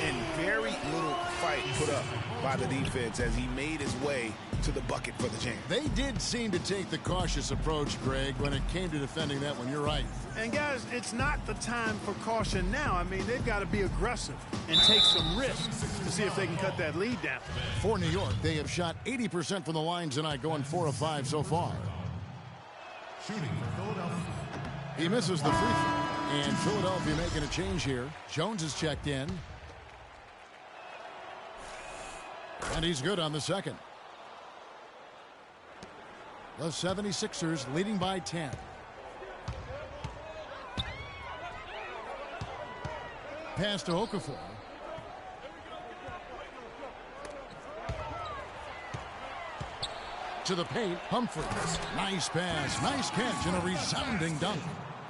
And very little fight put up by the defense as he made his way to the bucket for the jam. They did seem to take the cautious approach, Greg, when it came to defending that one. You're right. And, guys, it's not the time for caution now. I mean, they've got to be aggressive and take some risks to see if they can cut that lead down. For New York, they have shot 80% from the line tonight, going 4 of 5 so far. Shooting for Philadelphia. He misses the free throw. And Philadelphia making a change here. Jones is checked in. And he's good on the second. The 76ers leading by 10. Pass to Okafor. To the paint, Humphries. Nice pass, nice catch, and a resounding dunk.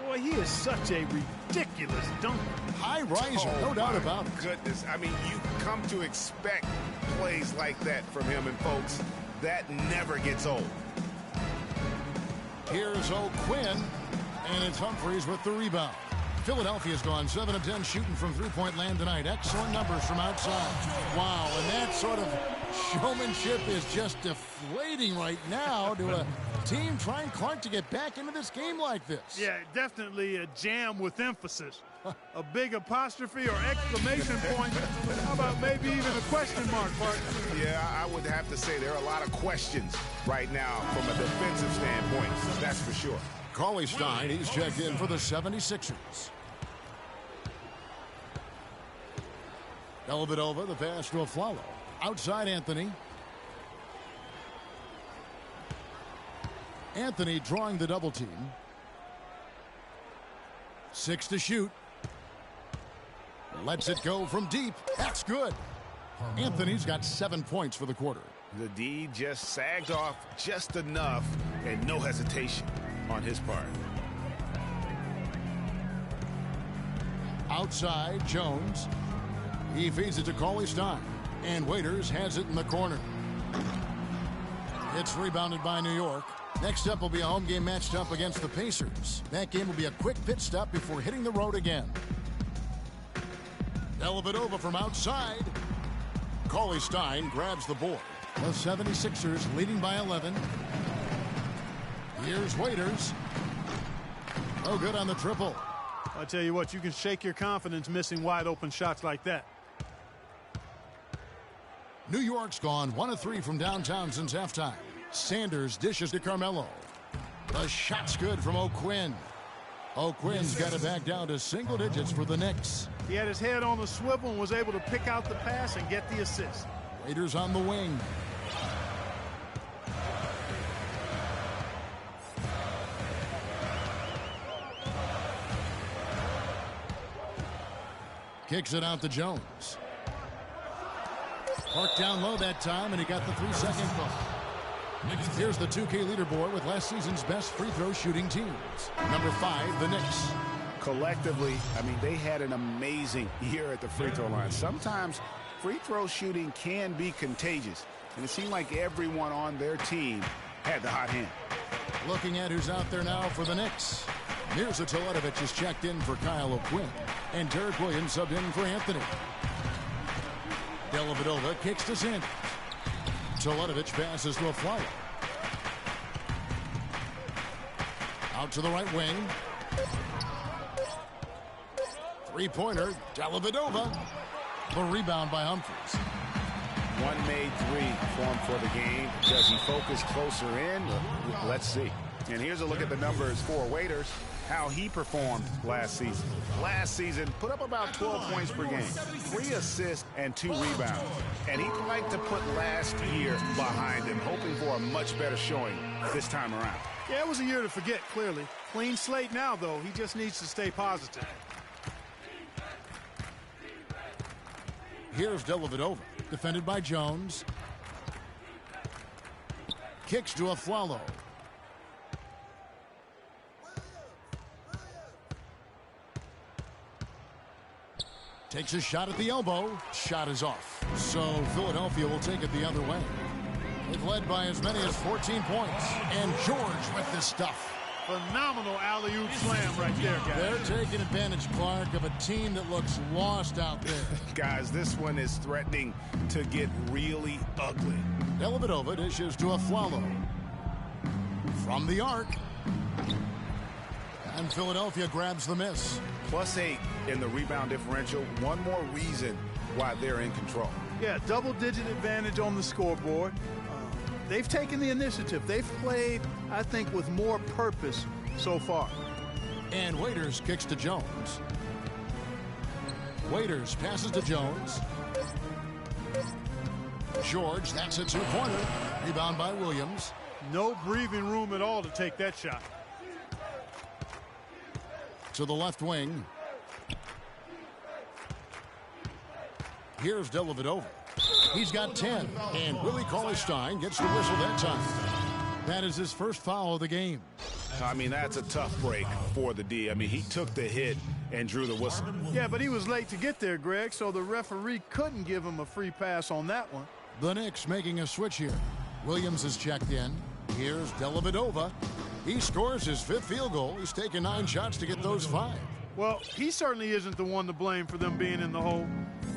Boy, Boy, he is such a ridiculous dunker. High riser, no doubt about it. Goodness, I mean, you come to expect plays like that from him, and folks, that never gets old. Here's O'Quinn, and it's Humphries with the rebound. Philadelphia's gone 7 of 10 shooting from three-point land tonight. Excellent numbers from outside. Wow, and that sort of showmanship is just deflating right now to a team trying, Clark, to get back into this game like this. Yeah, definitely a jam with emphasis. A big apostrophe or exclamation point. How about maybe even a question mark, Clark? Yeah, I would have to say there are a lot of questions right now from a defensive standpoint. That's for sure. Cauley Stein, he's checked in for the 76ers. Dellavedova, the pass to Afflalo. Outside Anthony. Anthony drawing the double team. 6 to shoot. Lets it go from deep. That's good. Anthony's got 7 points for the quarter. The D just sagged off just enough, and no hesitation on his part. Outside, Jones. He feeds it to Cauley Stein. And Waiters has it in the corner. It's rebounded by New York. Next up will be a home game matched up against the Pacers. That game will be a quick pit stop before hitting the road again. Dellavedova from outside. Cauley Stein grabs the board. The 76ers leading by 11. Here's Waiters. No good on the triple. I tell you what, you can shake your confidence missing wide open shots like that. New York's gone 1 of 3 from downtown since halftime. Sanders dishes to Carmelo. The shot's good from O'Quinn. O'Quinn's got it back down to single digits for the Knicks. He had his head on the swivel and was able to pick out the pass and get the assist. Waiters on the wing. Kicks it out to Jones. Parked down low that time, and he got the 3-second ball. Here's the 2K leaderboard with last season's best free throw shooting teams. Number 5, the Knicks. Collectively, I mean, they had an amazing year at the free throw line. Sometimes free throw shooting can be contagious, and it seemed like everyone on their team had the hot hand. Looking at who's out there now for the Knicks. Mirza Teletovic is checked in for Kyle O'Quinn, and Derek Williams subbed in for Anthony. Dellavedova kicks to Sanders. Teletovic passes to Afflalo. Out to the right wing. Three-pointer, Dellavedova. The rebound by Humphries. One made 3 for him for the game. Does he focus closer in? Let's see. And here's a look at the numbers for Waiters, how he performed last season. Last season, put up about 12 points per game, 3 assists and 2 rebounds. And he'd like to put last year behind him, hoping for a much better showing this time around. Yeah, it was a year to forget, clearly. Clean slate now, though. He just needs to stay positive. Here's Dellavedova, defended by Jones. Kicks to Afflalo. Takes a shot at the elbow. Shot is off. So Philadelphia will take it the other way. They've led by as many as 14 points. And George with this stuff. Phenomenal alley-oop slam right there, guys. They're taking advantage, Clark, of a team that looks lost out there. Guys, this one is threatening to get really ugly. Dellavedova dishes to Afflalo. From the arc. And Philadelphia grabs the miss. +8 in the rebound differential. One more reason why they're in control. Yeah, double-digit advantage on the scoreboard. They've taken the initiative. They've played, I think, with more purpose so far. And Waiters kicks to Jones. Waiters passes to Jones. George, that's a 2-pointer. Rebound by Williams. No breathing room at all to take that shot. To the left wing. Here's Dellavedova. He's got 10. And Willie Cauley-Stein gets the whistle that time. That is his first foul of the game. I mean, that's a tough break for the D. I mean, he took the hit and drew the whistle. Yeah, but he was late to get there, Greg, so the referee couldn't give him a free pass on that one. The Knicks making a switch here. Williams is checked in. Here's Dellavedova. He scores his 5th field goal. He's taken 9 shots to get those 5. Well, he certainly isn't the one to blame for them being in the hole.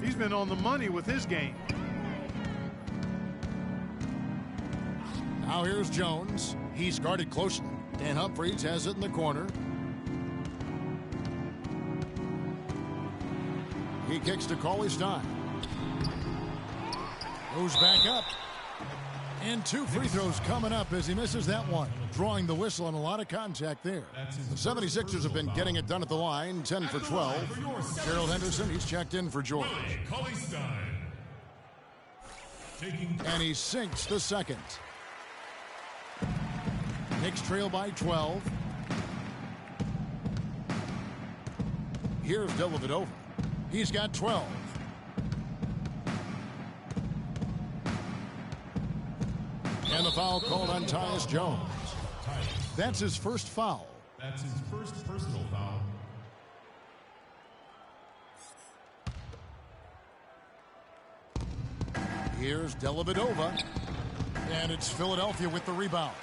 He's been on the money with his game. Now here's Jones. He's guarded closely. Dan Humphries has it in the corner. He kicks to Cauley Stein. Goes back up. And 2 free throws coming up as he misses that one. Drawing the whistle and a lot of contact there. The 76ers have been getting it done at the line, 10 for 12. Gerald Henderson, he's checked in for George. And he sinks the second. Knicks trail by 12. Here's Dellavedova. He's got 12. And the foul called on Tyus Jones. That's his first foul. That's his first personal foul. Here's Dellavedova. And it's Philadelphia with the rebound.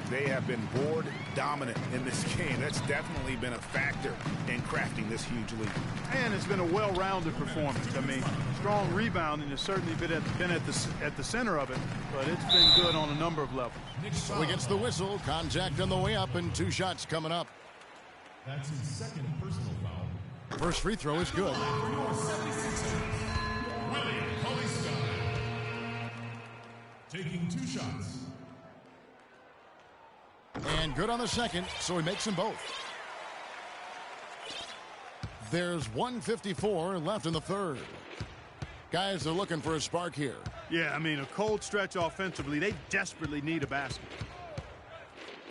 They have been board dominant in this game. That's definitely been a factor in crafting this huge lead. And it's been a well-rounded performance. I mean, strong rebounding has certainly been at the center of it, but it's been good on a number of levels. So he gets the whistle, contact on the way up, and 2 shots coming up. That's his second personal foul. First free throw is good. Willie Cauley-Stein taking 2 shots. And good on the second, so he makes them both. There's 1:54 left in the third. Guys, they're looking for a spark here. Yeah, I mean, a cold stretch offensively. They desperately need a basket.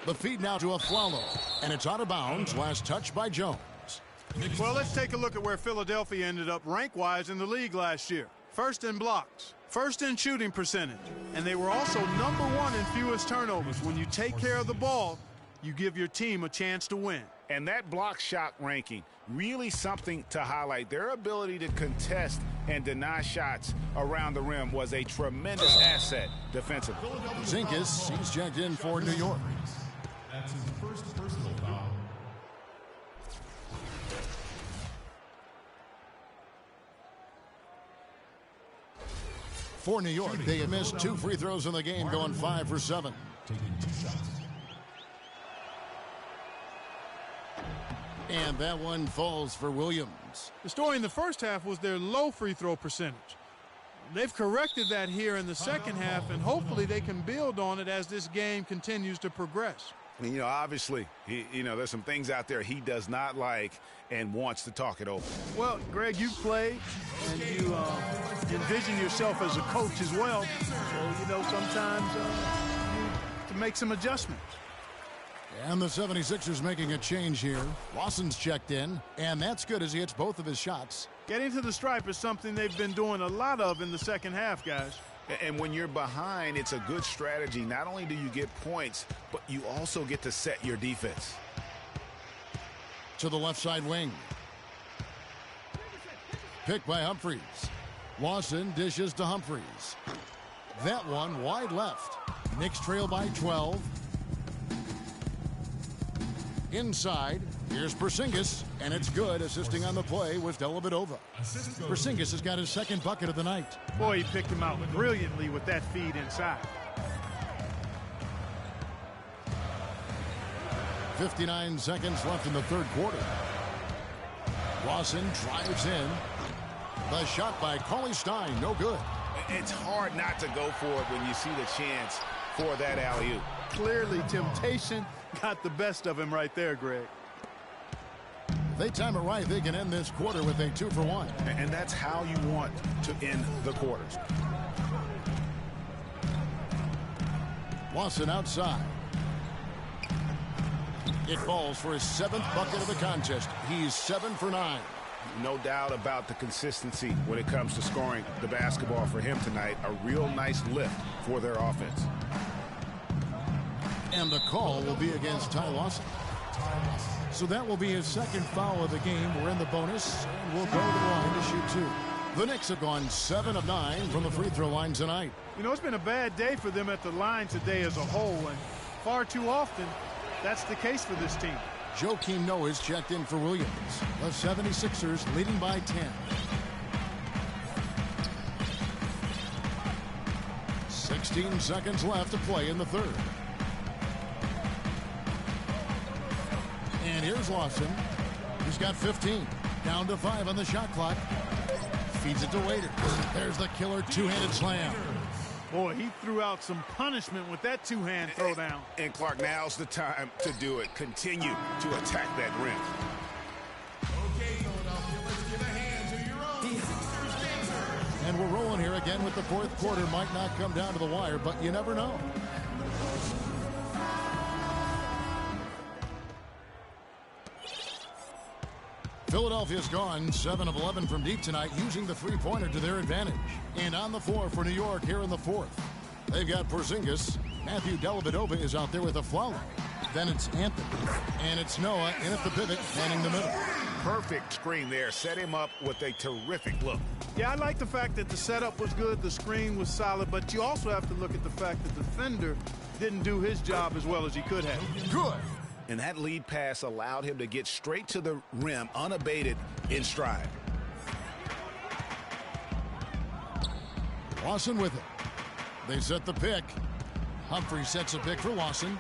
The feed now to Afflalo, and it's out of bounds. Last touch by Jones. Well, let's take a look at where Philadelphia ended up rank-wise in the league last year. First in blocks, first in shooting percentage, and they were also number 1 in fewest turnovers. When you take care of the ball, you give your team a chance to win. And that block shot ranking, really something to highlight. Their ability to contest and deny shots around the rim was a tremendous asset defensively. Zinkas, he's checked in for New York. That's his first personal foul. For New York, they have missed 2 free throws in the game, going 5 for 7. Taking 2 shots. And that one falls for Williams. The story in the first half was their low free throw percentage. They've corrected that here in the second half, and hopefully they can build on it as this game continues to progress. And, obviously, there's some things out there he does not like and wants to talk it over. Well, Greg, you played, and you envision yourself as a coach as well. So, sometimes you have to make some adjustments. And the 76ers making a change here. Lawson's checked in, and that's good as he hits both of his shots. Getting to the stripe is something they've been doing a lot of in the second half, guys. And when you're behind, it's a good strategy. Not only do you get points, but you also get to set your defense. To the left side wing. Picked by Humphries. Lawson dishes to Humphries. That one wide left. Knicks trail by 12. Inside, here's Porzingis, and it's good. Assisting on the play was Dellavedova. Porzingis has got his second bucket of the night. Boy, he picked him out brilliantly with that feed inside. 59 seconds left in the third quarter. Lawson drives in. The shot by Cauley Stein, no good. It's hard not to go for it when you see the chance for that alley-oop. Clearly, temptation got the best of him right there, Greg. If they time it right, they can end this quarter with a 2-for-1. And that's how you want to end the quarters. Lawson outside. It falls for his 7th bucket of the contest. He's 7 for 9. No doubt about the consistency when it comes to scoring the basketball for him tonight. A real nice lift for their offense. And the call will be against Ty Lawson. So that will be his second foul of the game. We're in the bonus, and we'll go to the line to shoot 2. The Knicks have gone 7 of 9 from the free throw line tonight. You know, it's been a bad day for them at the line today as a whole, and far too often that's the case for this team. Joakim Noah is checked in for Williams. The 76ers leading by 10. 16 seconds left to play in the third. And here's Lawson. He's got 15. Down to 5 on the shot clock. Feeds it to Waiters. There's the killer two-handed slam. Boy, he threw out some punishment with that two-hand throwdown. And Clark, now's the time to do it. Continue to attack that rim. Okay, Philadelphia, let's give a hand to your own Sixers dancer. And we're rolling here again with the fourth quarter. Might not come down to the wire, but you never know. Philadelphia's gone 7 of 11 from deep tonight, using the three-pointer to their advantage. And on the floor for New York here in the fourth, they've got Porzingis. Matthew Dellavedova is out there with a foul. Then it's Anthony. And it's Noah in at the pivot, manning the middle. Perfect screen there. Set him up with a terrific look. Yeah, I like the fact that the setup was good, the screen was solid, but you also have to look at the fact that the defender didn't do his job as well as he could have. Good. And that lead pass allowed him to get straight to the rim, unabated, in stride. Lawson with it. They set the pick. Humphrey sets a pick for Lawson.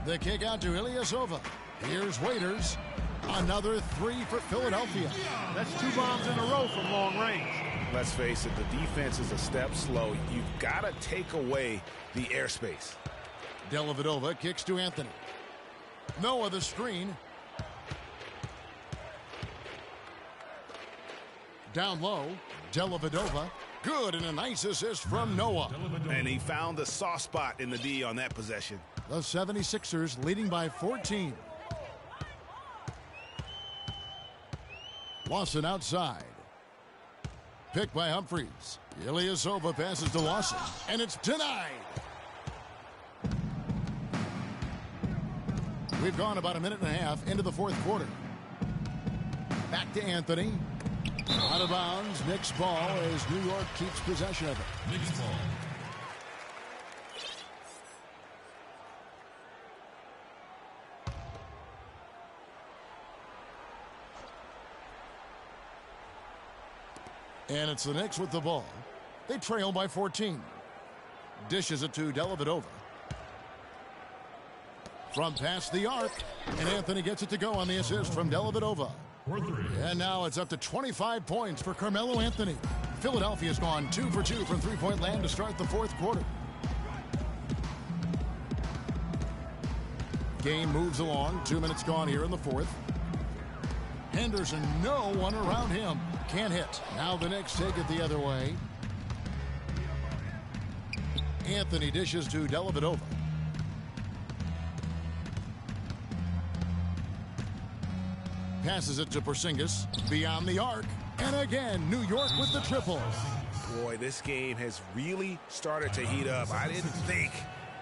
The kick out to Ilyasova. Here's Waiters. Another 3 for Philadelphia. That's 2 bombs in a row from long range. Let's face it, the defense is a step slow. You've got to take away the airspace. Dellavedova kicks to Anthony. Noah the screen. Down low, Dellavedova. Good, and a nice assist from Noah. And he found the soft spot in the D on that possession. The 76ers leading by 14. Lawson outside. Picked by Humphries. Ilyasova passes to Lawson, and it's denied. We've gone about a minute and a half into the fourth quarter. Back to Anthony. Out of bounds. Knicks ball as New York keeps possession of it. Knicks ball. And it's the Knicks with the ball. They trail by 14. Dishes it to Dellavedova. From past the arc, and Anthony gets it to go on the assist from Dellavedova. And now it's up to 25 points for Carmelo Anthony. Philadelphia's gone 2 for 2 from three-point land to start the fourth quarter. Game moves along. 2 minutes gone here in the fourth. Henderson, no one around him. Can't hit. Now the Knicks take it the other way. Anthony dishes to Dellavedova. Passes it to Porzingis. Beyond the arc. And again, New York with the triple. Boy, this game has really started to heat up. I didn't think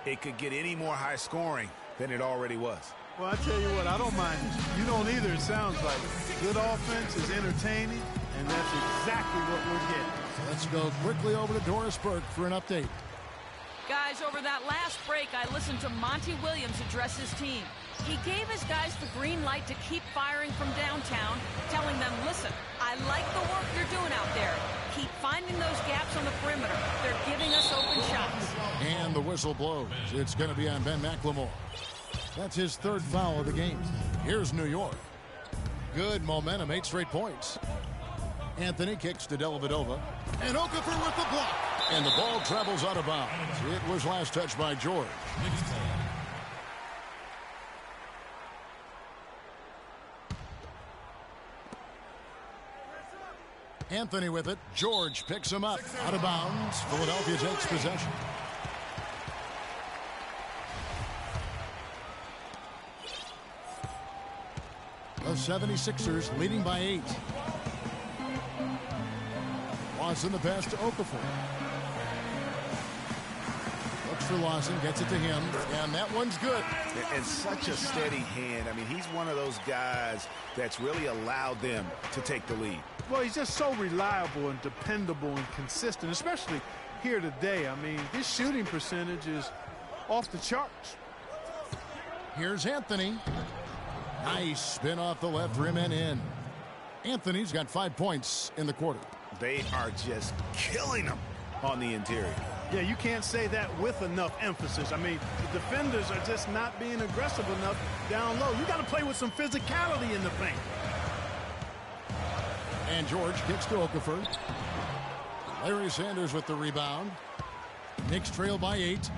it could get any more high scoring than it already was. Well, I tell you what, I don't mind this. You don't either, it sounds like. Good offense is entertaining, and that's exactly what we're getting. Let's go quickly over to Doris Burke for an update. Guys, over that last break, I listened to Monty Williams address his team. He gave his guys the green light to keep firing from downtown, telling them, listen, I like the work you're doing out there. Keep finding those gaps on the perimeter. They're giving us open shots. And the whistle blows. It's going to be on Ben McLemore. That's his third foul of the game. Here's New York. Good momentum, 8 straight points. Anthony kicks to Dellavedova. And Okafor with the block. And the ball travels out of bounds. It was last touched by George. Anthony with it. George picks him up. Out of bounds. Philadelphia takes possession. The 76ers leading by 8. Lawson the pass to Okafor. The Looks for Lawson, gets it to him, and that one's good. And such a steady hand. I mean, he's one of those guys that's really allowed them to take the lead. Well, he's just so reliable and dependable and consistent, especially here today. I mean, his shooting percentage is off the charts. Here's Anthony. Nice spin off the left rim and in. Anthony's got 5 points in the quarter. They are just killing him on the interior. Yeah, you can't say that with enough emphasis. I mean, the defenders are just not being aggressive enough down low. You got to play with some physicality in the paint. And George kicks to Okafor. Larry Sanders with the rebound. Knicks trail by 8.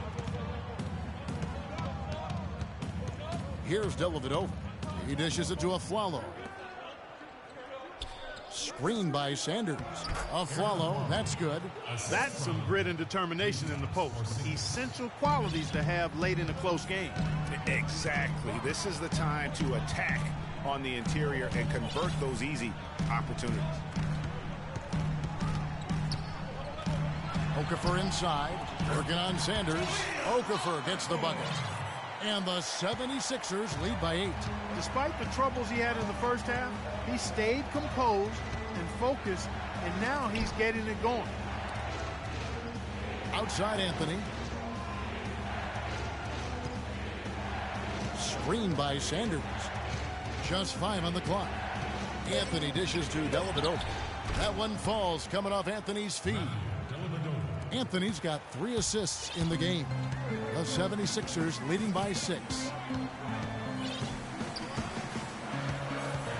Here's Dellavedova. He dishes it to Afflalo. Screen by Sanders. Afflalo, that's good. That's some grit and determination in the post. Essential qualities to have late in a close game. Exactly. This is the time to attack on the interior and convert those easy opportunities. Okafor inside. Working on Sanders. Okafor gets the bucket. And the 76ers lead by 8. Despite the troubles he had in the first half, he stayed composed and focused, and now he's getting it going. Outside Anthony. Screen by Sanders. Just 5 on the clock. Anthony dishes to Dellavedova. That one falls coming off Anthony's feet. Anthony's got 3 assists in the game. The 76ers leading by 6.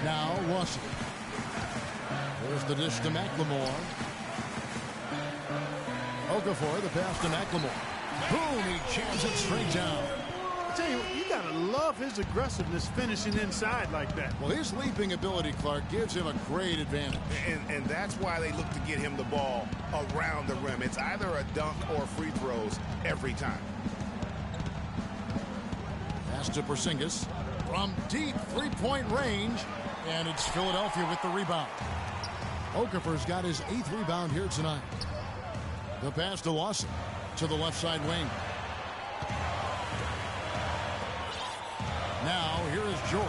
Now Lawson. There's the dish to McLemore. Okafor, the pass to McLemore. Boom, he jams it straight down. I tell you, you gotta love his aggressiveness finishing inside like that. Well, his leaping ability, Clark, gives him a great advantage. And that's why they look to get him the ball around the rim. It's either a dunk or free throws every time. Pass to Porzingis from deep three-point range, and it's Philadelphia with the rebound. Okafor's got his 8th rebound here tonight. The pass to Lawson to the left side wing. Now here is George.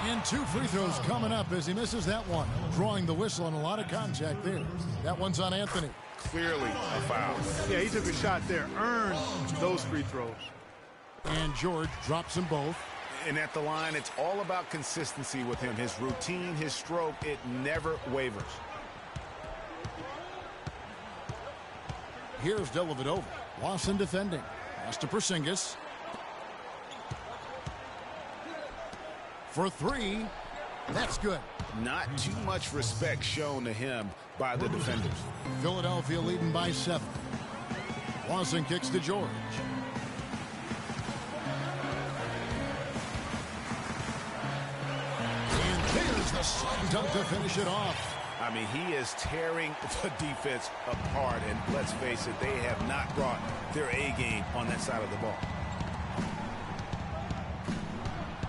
And 2 free throws coming up as he misses that one. Drawing the whistle on a lot of contact there. That one's on Anthony. Clearly a foul. Yeah, he took a shot there. Earned those free throws. And George drops them both. And at the line, it's all about consistency with him. His routine, his stroke, it never wavers. Here's Dellavedova. Lawson defending. Pass to Porzingis. For 3. That's good. Not too much respect shown to him by the defenders. Philadelphia leading by 7. Lawson kicks to George. And there's the slam dunk to finish it off. I mean, he is tearing the defense apart, and let's face it, they have not brought their A game on that side of the ball.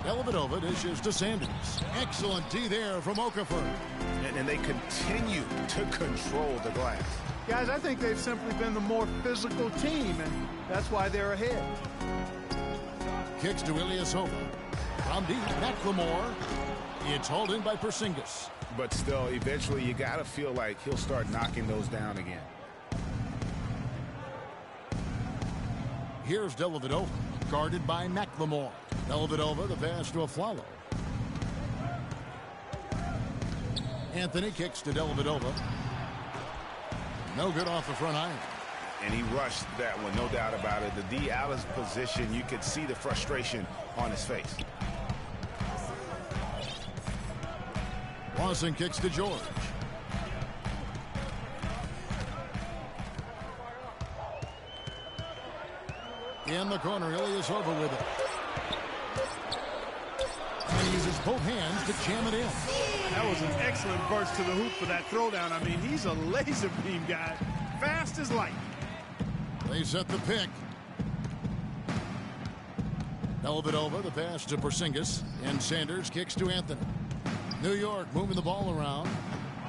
Dellavedova dishes to Sanders. Excellent D there from Okafor. And they continue to control the glass. Guys, I think they've simply been the more physical team, and that's why they're ahead. Kicks to Ilyasova. From deep, McLemore. It's hauled in by Porzingis. But still, eventually you got to feel like he'll start knocking those down again. Here's Dellavedova, guarded by McLemore. Dellavedova, the pass to Afflalo. Anthony kicks to Dellavedova. No good off the front iron. And he rushed that one, no doubt about it. The D out of position, you could see the frustration on his face. Lawson kicks to George. In the corner, Ilyasova with it. And he uses both hands to jam it in. That was an excellent burst to the hoop for that throwdown. I mean, he's a laser beam guy. Fast as light. They set the pick. Dellavedova, the pass to Porzingis. And Sanders kicks to Anthony. New York moving the ball around.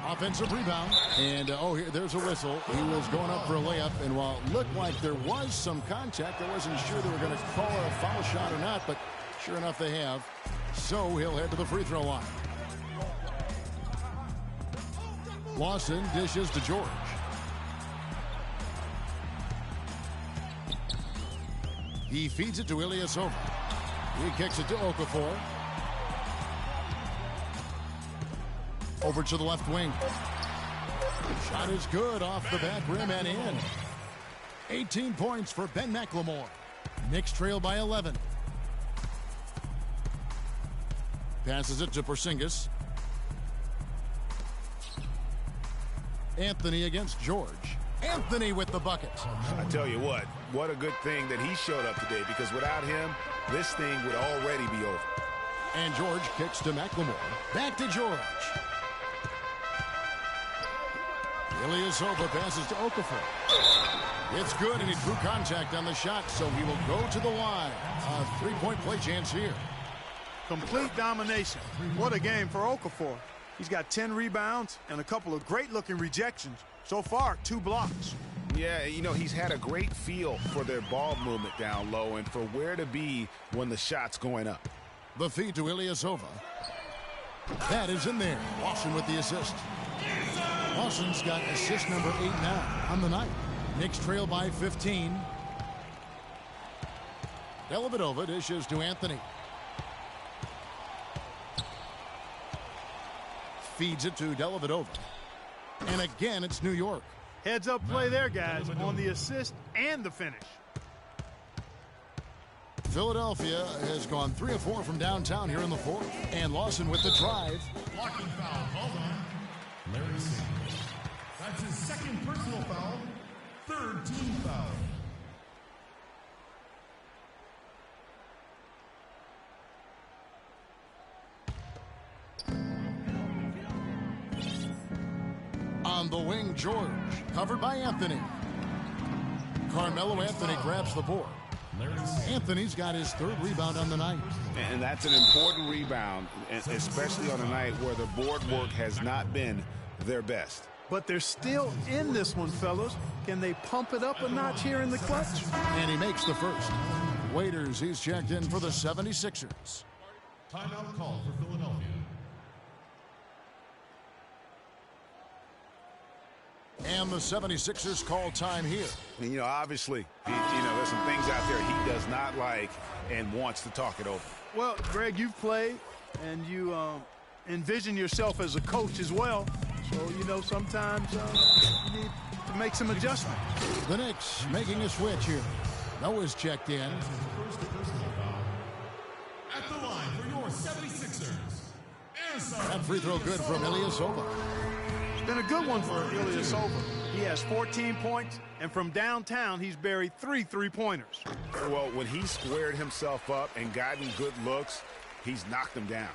Offensive rebound. And, there's a whistle. He was going up for a layup. And while it looked like there was some contact, I wasn't sure they were going to call a foul shot or not. But sure enough, they have. So he'll head to the free throw line. Lawson dishes to George. He feeds it to Ilyasova. He kicks it to Okafor. Over to the left wing. Shot is good off the back rim and in. 18 points for Ben McLemore. Knicks trail by 11. Passes it to Porzingis. Anthony against George. Anthony with the bucket. I tell you what a good thing that he showed up today, because without him, this thing would already be over. And George kicks to McLemore. Back to George. Ilyasova passes to Okafor. It's good, and he drew contact on the shot, so he will go to the line. A three-point play chance here. Complete domination. What a game for Okafor. He's got 10 rebounds and a couple of great-looking rejections. So far, 2 blocks. Yeah, he's had a great feel for their ball movement down low and for where to be when the shot's going up. The feed to Ilyasova. That is in there. Lawson with the assist. Lawson's got assist number 8 now on the night. Knicks trail by 15. Dellavedova dishes to Anthony. Feeds it to Dellavedova. And again, it's New York. Heads up play there, guys, on the assist and the finish. Philadelphia has gone 3 of 4 from downtown here in the fourth. And Lawson with the drive. Blocking foul called on Larry Sanders. That's his second personal foul, third team foul. On the wing, George, covered by Anthony. Carmelo Anthony grabs the board. Anthony's got his 3rd rebound on the night. And that's an important rebound, especially on a night where the board work has not been their best. But they're still in this one, fellas. Can they pump it up a notch here in the clutch? And he makes the first. Waiters, he's checked in for the 76ers. Timeout call for Philadelphia. And the 76ers call time here. And, obviously, there's some things out there he does not like and wants to talk it over. Well, Greg, you've played, and you envision yourself as a coach as well. So, sometimes you need to make some adjustments. The Knicks making a switch here. Noah's checked in. At the line for your 76ers. That free throw good from Ilyasova. It's been a good one for Ilyasova. He has 14 points, and from downtown, he's buried 3 3-pointers. Well, when he squared himself up and gotten good looks, he's knocked them down.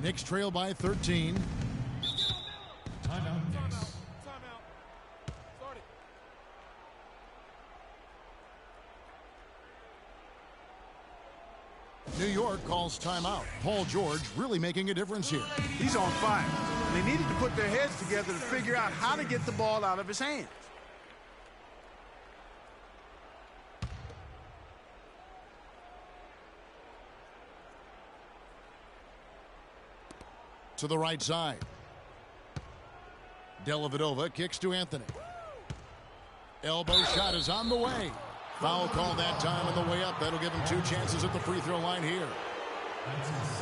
Knicks trail by 13. Timeout, Knicks. New York calls timeout. Paul George really making a difference here. He's on fire. They needed to put their heads together to figure out how to get the ball out of his hands. To the right side. Dellavedova kicks to Anthony. Elbow shot is on the way. Foul call that time on the way up. That'll give him 2 chances at the free throw line here.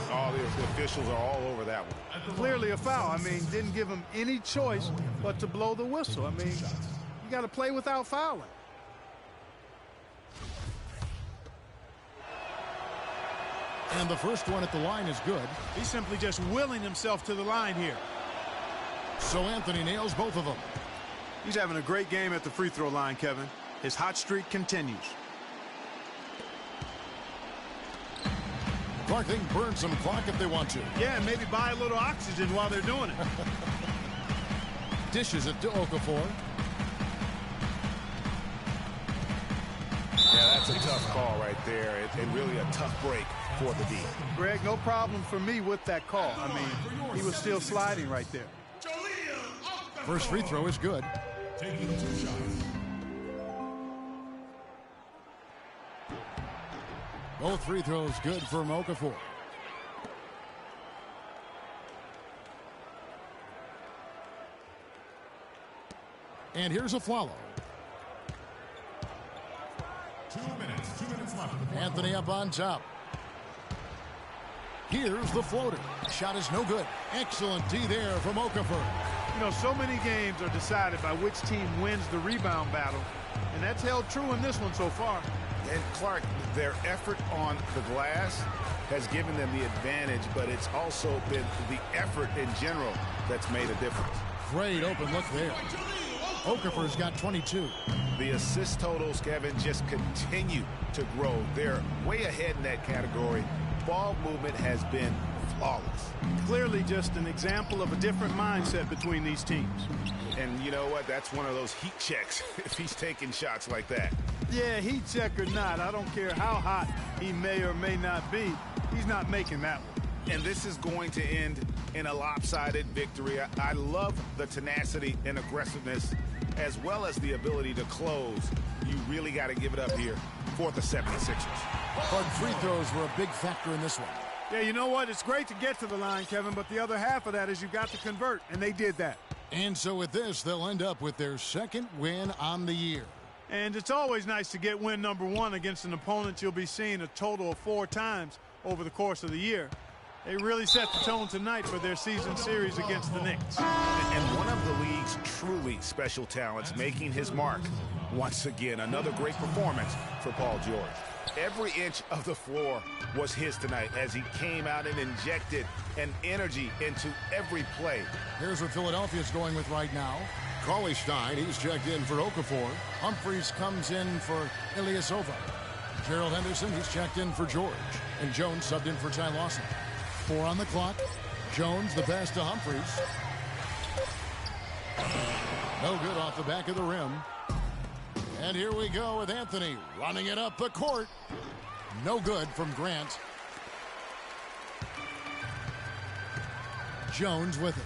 Oh, the officials are all over that one. Clearly a foul. I mean, didn't give him any choice but to blow the whistle. I mean, you got to play without fouling. And the first one at the line is good. He's simply just willing himself to the line here. So Anthony nails both of them. He's having a great game at the free throw line, Kevin. His hot streak continues. Clark, they can burn some clock if they want to. Yeah, and maybe buy a little oxygen while they're doing it. Dishes it to Okafor. Yeah, that's a tough call right there. And really a tough break for the D. Greg, no problem for me with that call. I mean, he was still sliding right there. First free throw is good. Taking 2 shots. Both free throws good for Okafor. And here's a follow. 2 minutes left. Anthony up on top. Here's the floater. Shot is no good. Excellent D there from Okafor. You know, so many games are decided by which team wins the rebound battle, and that's held true in this one so far. And Clark, their effort on the glass has given them the advantage, but it's also been the effort in general that's made a difference. Great open look there. Okafor's got 22. The assist totals, Kevin, just continue to grow. They're way ahead in that category. Ball movement has been flawless. Clearly just an example of a different mindset between these teams. And you know what? That's one of those heat checks if he's taking shots like that. Yeah, heat check or not, I don't care how hot he may or may not be, he's not making that one. And this is going to end in a lopsided victory. I love the tenacity and aggressiveness as well as the ability to close. You really got to give it up here for the 76ers. But free throws were a big factor in this one. Yeah, you know what? It's great to get to the line, Kevin, but the other half of that is you got to convert, and they did that. And so with this, they'll end up with their second win on the year. And it's always nice to get win number 1 against an opponent you'll be seeing a total of 4 times over the course of the year. They really set the tone tonight for their season series against the Knicks. And one of the league's truly special talents making his mark. Once again, another great performance for Paul George. Every inch of the floor was his tonight as he came out and injected an energy into every play. Here's what Philadelphia's going with right now. Cauley-Stein, he's checked in for Okafor. Humphries comes in for Ilyasova. Gerald Henderson, he's checked in for George. And Jones subbed in for Ty Lawson. 4 on the clock. Jones, the pass to Humphries. No good off the back of the rim. And here we go with Anthony running it up the court. No good from Grant. Jones with it.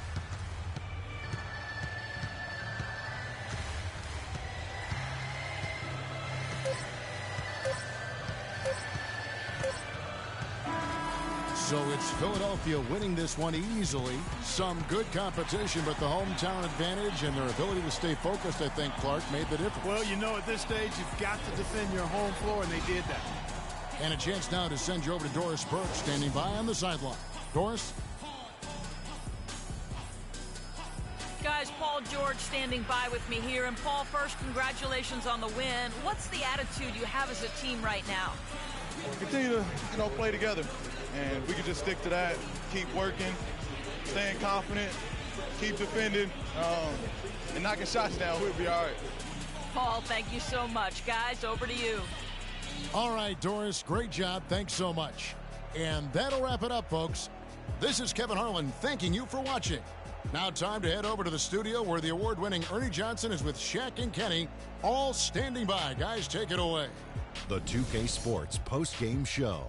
So it's Philadelphia winning this one easily. Some good competition, but the hometown advantage and their ability to stay focused, I think, Clark, made the difference. Well, you know, at this stage, you've got to defend your home floor, and they did that. And a chance now to send you over to Doris Burke, standing by on the sideline. Doris? Guys, Paul George standing by with me here. And Paul, first, congratulations on the win. What's the attitude you have as a team right now? Continue to, play together. And we can just stick to that, keep working, staying confident, keep defending, and knocking shots down. We'll be all right. Paul, thank you so much. Guys, over to you. All right, Doris, great job. Thanks so much. And that'll wrap it up, folks. This is Kevin Harlan thanking you for watching. Now time to head over to the studio where the award-winning Ernie Johnson is with Shaq and Kenny, all standing by. Guys, take it away. The 2K Sports post-game show.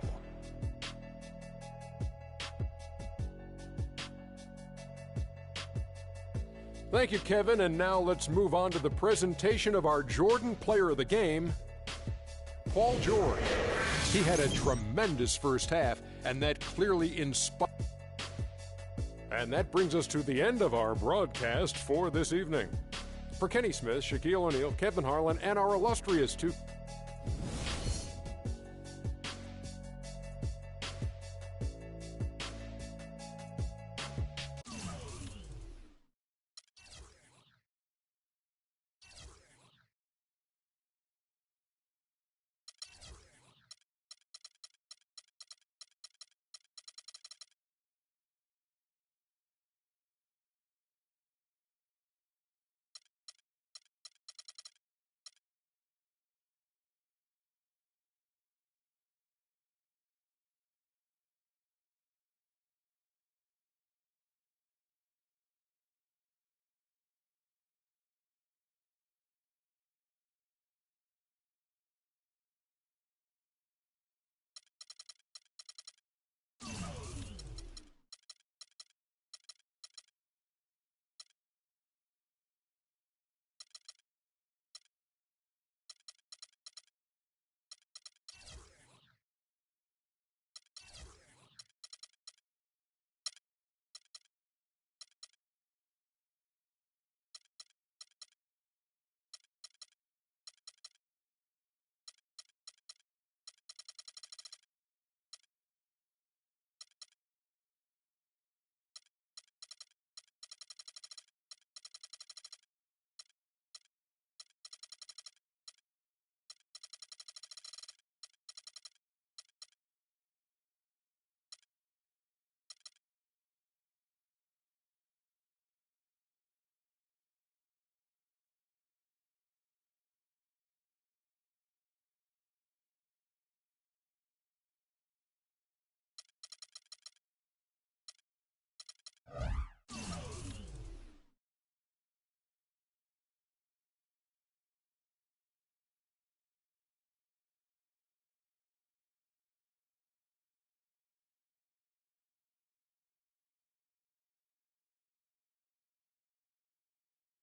Thank you, Kevin. And now let's move on to the presentation of our Jordan Player of the Game, Paul George. He had a tremendous first half, and that clearly inspired. And that brings us to the end of our broadcast for this evening. For Kenny Smith, Shaquille O'Neal, Kevin Harlan, and our illustrious